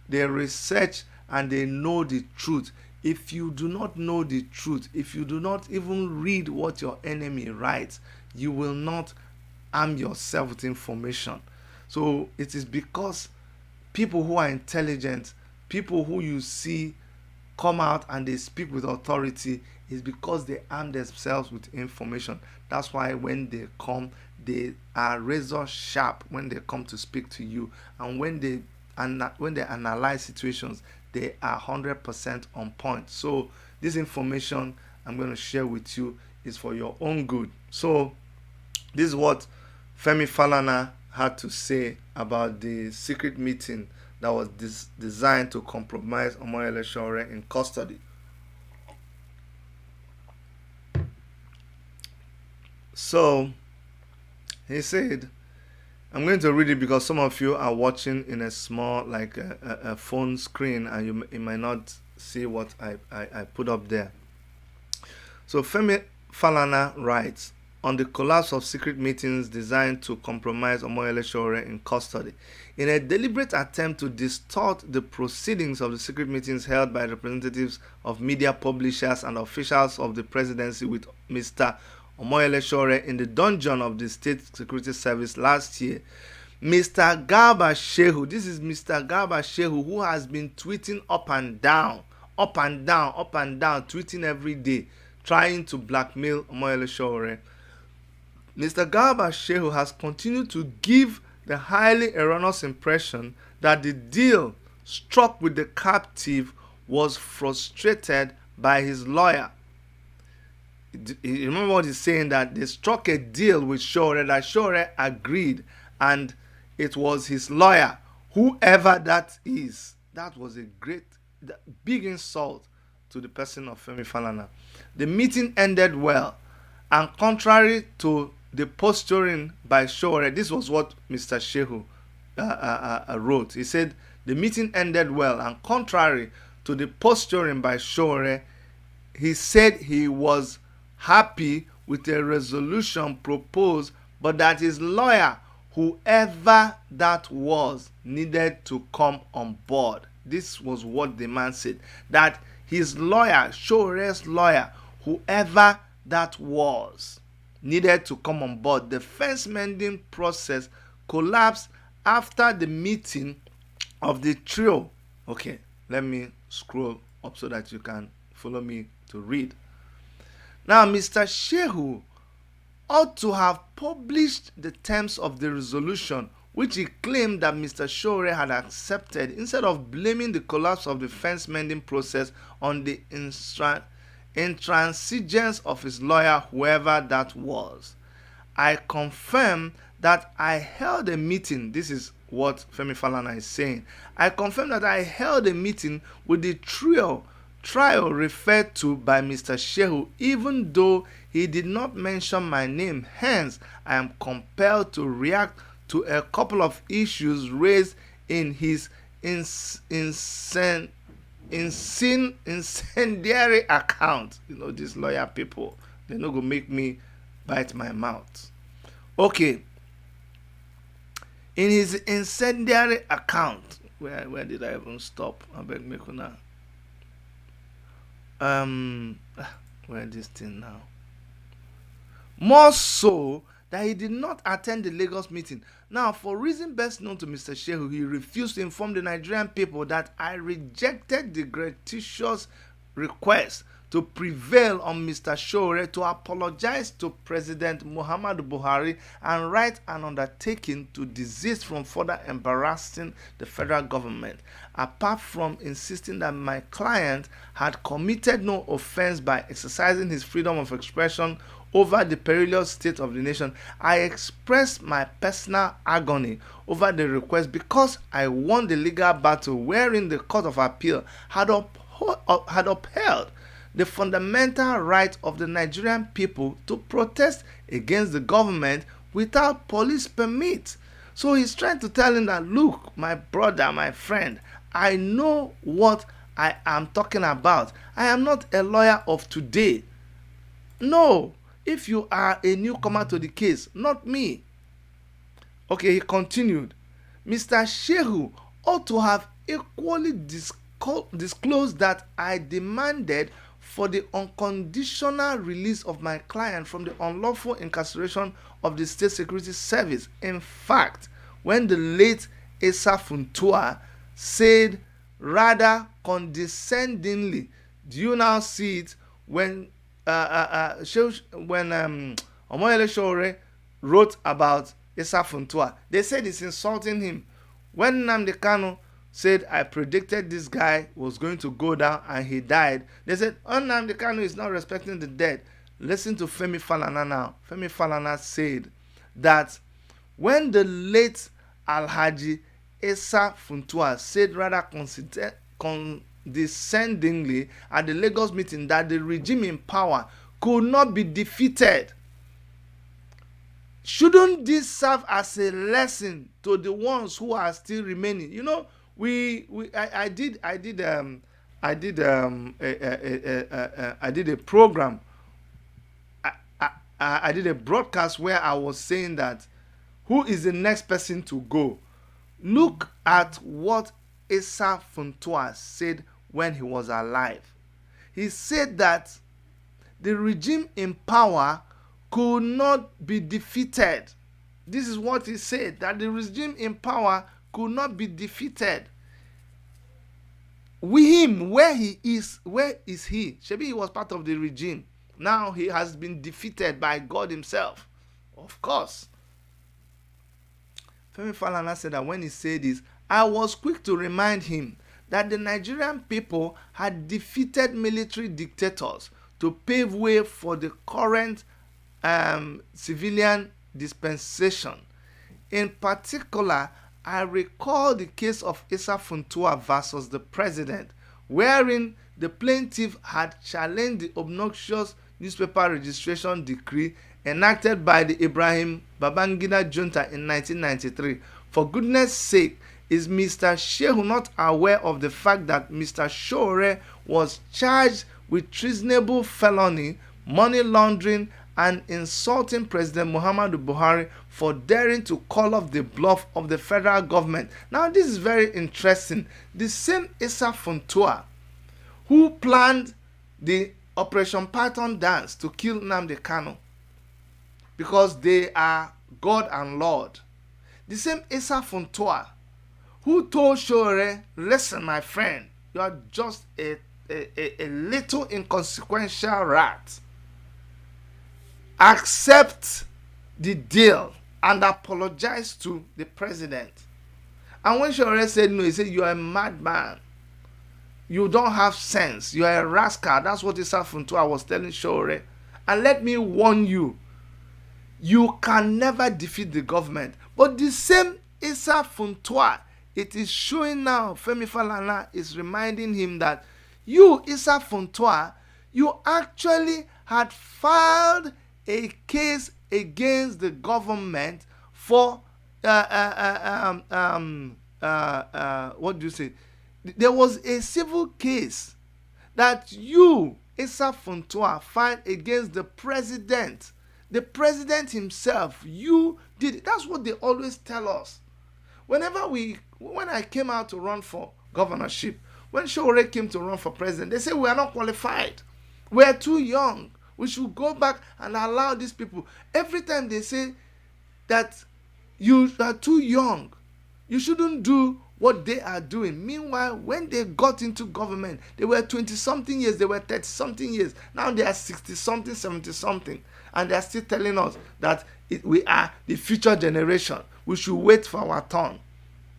They research and they know the truth. If you do not know the truth, if you do not even read what your enemy writes, you will not arm yourself with information. So it is because people who are intelligent, people who you see come out and they speak with authority, is because they arm themselves with information. That's why when they come, they are razor sharp when they come to speak to you, and when they analyze situations, they are 100% on point. So this information I'm going to share with you is for your own good. So this is what Femi Falana had to say about the secret meeting that was designed to compromise Omoyele Sowore in custody. So he said, I'm going to read it because some of you are watching in a small, like a phone screen, and you might not see what I put up there. So Femi Falana writes, on the collapse of secret meetings designed to compromise Omoyele Sowore in custody. In a deliberate attempt to distort the proceedings of the secret meetings held by representatives of media publishers and officials of the presidency with Mr. Omoyele Sowore in the dungeon of the State Security Service last year, Mr. Garba Shehu, this is Mr. Garba Shehu, who has been tweeting up and down, tweeting every day, trying to blackmail Omoyele Sowore. Mr. Garba Shehu has continued to give the highly erroneous impression that the deal struck with the captive was frustrated by his lawyer. You remember what he's saying, that they struck a deal with Sowore, that Sowore agreed, and it was his lawyer, whoever that is. That was a big insult to the person of Femi Falana. The meeting ended well, and contrary to the posturing by Sowore, this was what Mr. Shehu wrote. He said, the meeting ended well, and contrary to the posturing by Sowore, he said he was happy with a resolution proposed, but that his lawyer, whoever that was, needed to come on board. This was what the man said, that his lawyer, Showore's lawyer, whoever that was, needed to come on board. The fence mending process collapsed after the meeting of the trio. Okay, let me scroll up so that you can follow me to read. Now, Mr. Shehu ought to have published the terms of the resolution, which he claimed that Mr. Sowore had accepted, instead of blaming the collapse of the fence mending process on the intransigence of his lawyer, whoever that was. I confirm that I held a meeting. This is what Femi Falana is saying. I confirm that I held a meeting with the trial referred to by Mr. Shehu, even though he did not mention my name. Hence, I am compelled to react to a couple of issues raised in his incendiary account. You know, these lawyer people, they're not gonna make me bite my mouth. Okay. In his incendiary account, where did I even stop? I beg me kuna. Where is this thing now? More so that he did not attend the Lagos meeting. Now, for reason best known to Mr. Shehu, he refused to inform the Nigerian people that I rejected the gratuitous request to prevail on Mr. Sowore to apologize to President Muhammadu Buhari and write an undertaking to desist from further embarrassing the federal government. Apart from insisting that my client had committed no offense by exercising his freedom of expression over the perilous state of the nation, I expressed my personal agony over the request because I won the legal battle wherein the Court of Appeal had upheld the fundamental right of the Nigerian people to protest against the government without police permit. So he's trying to tell him that, look, my brother, my friend, I know what I am talking about. I am not a lawyer of today. No, if you are a newcomer to the case, not me. Okay, he continued. Mr. Shehu ought to have equally disclosed that I demanded for the unconditional release of my client from the unlawful incarceration of the State Security Service. In fact, when the late Asa Funtua said rather condescendingly, do you now see it, when Omoyele Sowore wrote about Asa Funtua, they said it's insulting him. When Nnamdi Kanu said, I predicted this guy was going to go down and he died, they said, oh, Nnamdi Kanu is not respecting the dead. Listen to Femi Falana now. Femi Falana said that when the late Alhaji Asa Funtua said rather condescendingly at the Lagos meeting that the regime in power could not be defeated, shouldn't this serve as a lesson to the ones who are still remaining? You know, I did a program. I did a broadcast where I was saying that who is the next person to go? Look at what Asa Funtua said when he was alive. He said that the regime in power could not be defeated. This is what he said, that the regime in power could not be defeated. With him, where is he? Shebi he was part of the regime. Now he has been defeated by God himself. Of course. Femi Falana said that when he said this, I was quick to remind him that the Nigerian people had defeated military dictators to pave way for the current civilian dispensation. In particular, I recall the case of Asa Funtua versus the president, wherein the plaintiff had challenged the obnoxious newspaper registration decree enacted by the Ibrahim Babangida junta in 1993. For goodness sake, is Mr. Shehu not aware of the fact that Mr. Sowore was charged with treasonable felony, money laundering, and insulting President Muhammadu Buhari for daring to call off the bluff of the federal government? Now, this is very interesting. The same Asa Funtua who planned the Operation Python dance to kill Nnamdi Kanu because they are God and Lord. The same Asa Funtua who told Sowore, listen, my friend, you are just a little inconsequential rat. Accept the deal and apologize to the president. And when Sowore said no, he said, you are a madman. You don't have sense. You are a rascal. That's what Asa Funtua was telling Sowore. And let me warn you, you can never defeat the government. But the same Asa Funtua, it is showing now, Femi Falana is reminding him that you, Asa Funtua, you actually had filed a case against the government for what do you say? There was a civil case that you, Asa Funtua, filed against the president. The president himself, you did it. That's what they always tell us. When I came out to run for governorship, when Sowore came to run for president, they said we are not qualified. We are too young. We should go back and allow these people. Every time they say that you are too young, you shouldn't do what they are doing. Meanwhile, when they got into government, they were 20-something years, they were 30-something years. Now they are 60-something, 70-something. And they are still telling us that we are the future generation. We should wait for our turn.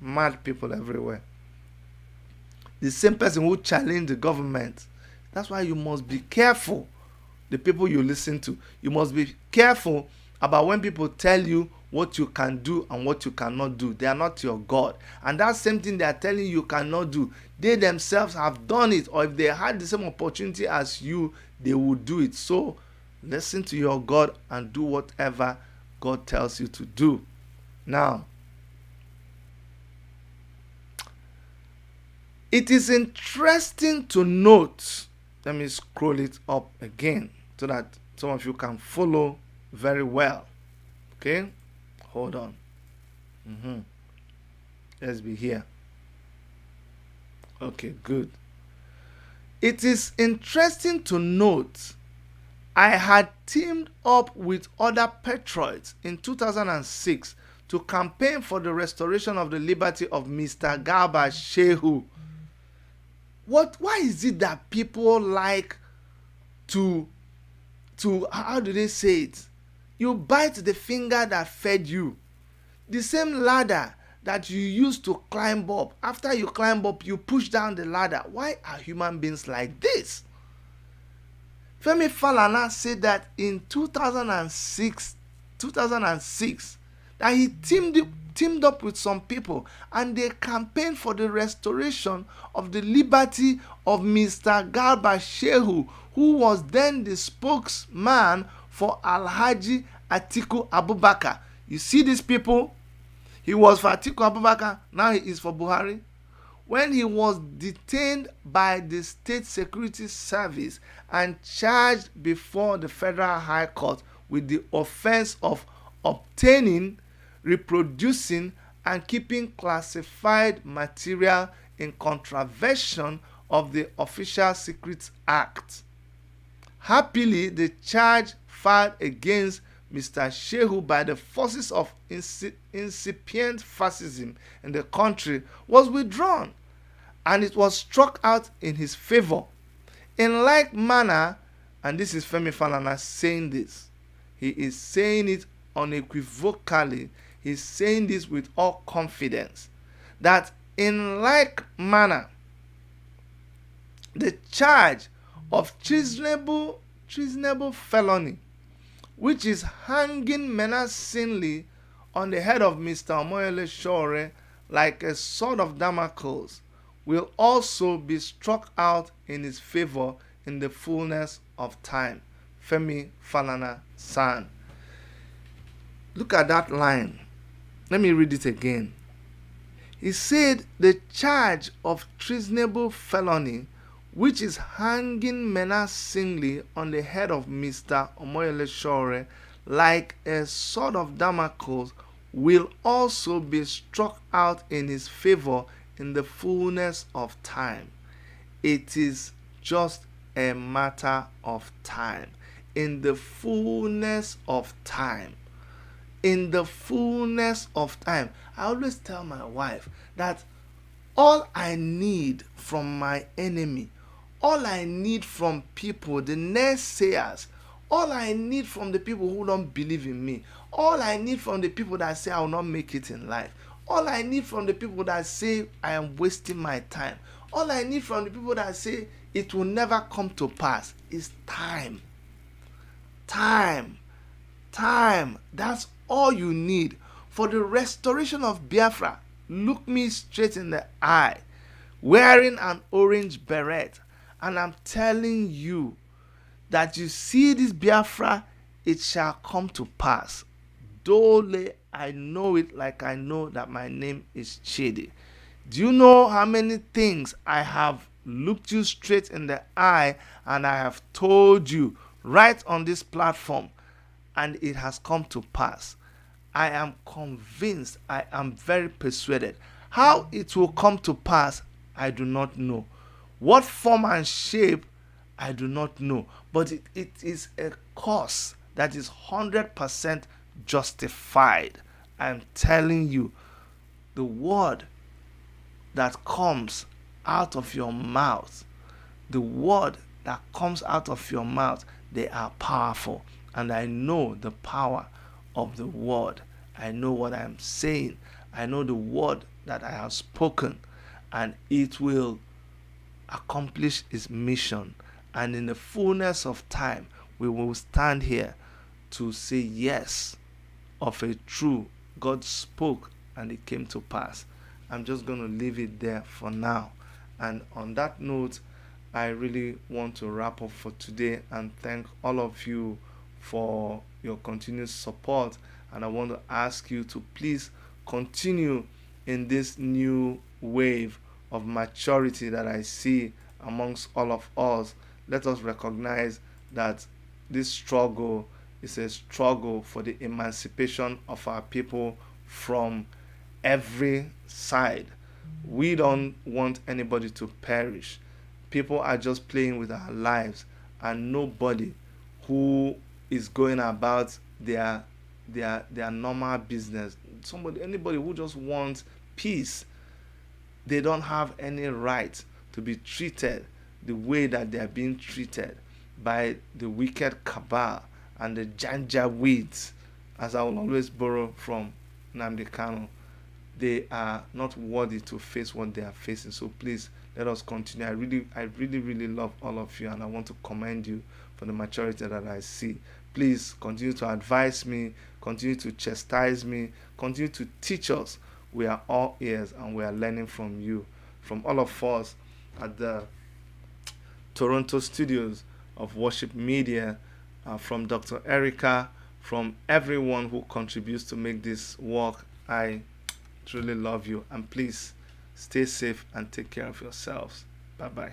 Mad people everywhere. The same person who challenged the government. That's why you must be careful. The people you listen to. You must be careful about when people tell you what you can do and what you cannot do. They are not your God. And that same thing they are telling you cannot do, they themselves have done it. Or if they had the same opportunity as you, they would do it. So listen to your God and do whatever God tells you to do. Now, it is interesting to note, let me scroll it up again so that some of you can follow very well. Okay, hold on. Let's be here. Okay, good. It is interesting to note I had teamed up with other patriots in 2006 to campaign for the restoration of the liberty of Mr. Garba Shehu. Why is it that people like to how do they say it? You bite the finger that fed you. The same ladder that you used to climb up, after you climb up, you push down the ladder. Why are human beings like this? Femi Falana said that in 2006, that he teamed up with some people and they campaigned for the restoration of the liberty of Mr. Garba Shehu, who was then the spokesman for Alhaji Atiku Abubakar. You see these people? He was for Atiku Abubakar, now he is for Buhari. When he was detained by the State Security Service and charged before the Federal High Court with the offense of obtaining, reproducing, and keeping classified material in contravention of the Official Secrets Act. Happily, the charge filed against Mr. Shehu by the forces of incipient fascism in the country was withdrawn, and it was struck out in his favor. In like manner, and this is Femi Falana saying this, he is saying it unequivocally, he's saying this with all confidence, that in like manner, the charge of treasonable felony, which is hanging menacingly on the head of Mr. Omoyele Sowore like a sword of Damocles, will also be struck out in his favor in the fullness of time. Femi Falana San. Look at that line. Let me read it again. He said the charge of treasonable felony, which is hanging menacingly on the head of Mr. Omoyele Sowore like a sword of Damocles, will also be struck out in his favor in the fullness of time. It is just a matter of time. In the fullness of time. In the fullness of time. I always tell my wife that all I need from my enemy, all I need from people, the naysayers, all I need from the people who don't believe in me, all I need from the people that say I will not make it in life, all I need from the people that say I am wasting my time, all I need from the people that say it will never come to pass is time. Time. Time. That's all you need for the restoration of Biafra. Look me straight in the eye, wearing an orange beret, and I'm telling you that you see this Biafra, it shall come to pass. Dole, I know it like I know that my name is Chidi. Do you know how many things I have looked you straight in the eye and I have told you right on this platform, and it has come to pass? I am convinced, I am very persuaded. How it will come to pass, I do not know. What form and shape, I do not know. But it is a cause that is 100% justified. I am telling you, the word that comes out of your mouth, the word that comes out of your mouth, they are powerful. And I know the power of the word. I know what I am saying. I know the word that I have spoken, and it will accomplish its mission. And in the fullness of time, we will stand here to say yes, of a true God spoke and it came to pass. I'm just going to leave it there for now. And on that note, I really want to wrap up for today and thank all of you for your continued support. And I want to ask you to please continue in this new wave of maturity that I see amongst all of us. Let us recognize that this struggle is a struggle for the emancipation of our people from every side. We don't want anybody to perish. People are just playing with our lives, and nobody who is going about their normal business. Anybody who just wants peace, they don't have any right to be treated the way that they are being treated by the wicked cabal and the janjaweeds, as I will always borrow from Nnamdi Kanu. They are not worthy to face what they are facing. So please let us continue. I really love all of you, and I want to commend you for the maturity that I see. Please continue to advise me, continue to chastise me, continue to teach us. We are all ears, and we are learning from you, from all of us at the Toronto studios of Worship Media, from Dr. Erica, from everyone who contributes to make this work. I truly love you, and please stay safe and take care of yourselves. Bye bye.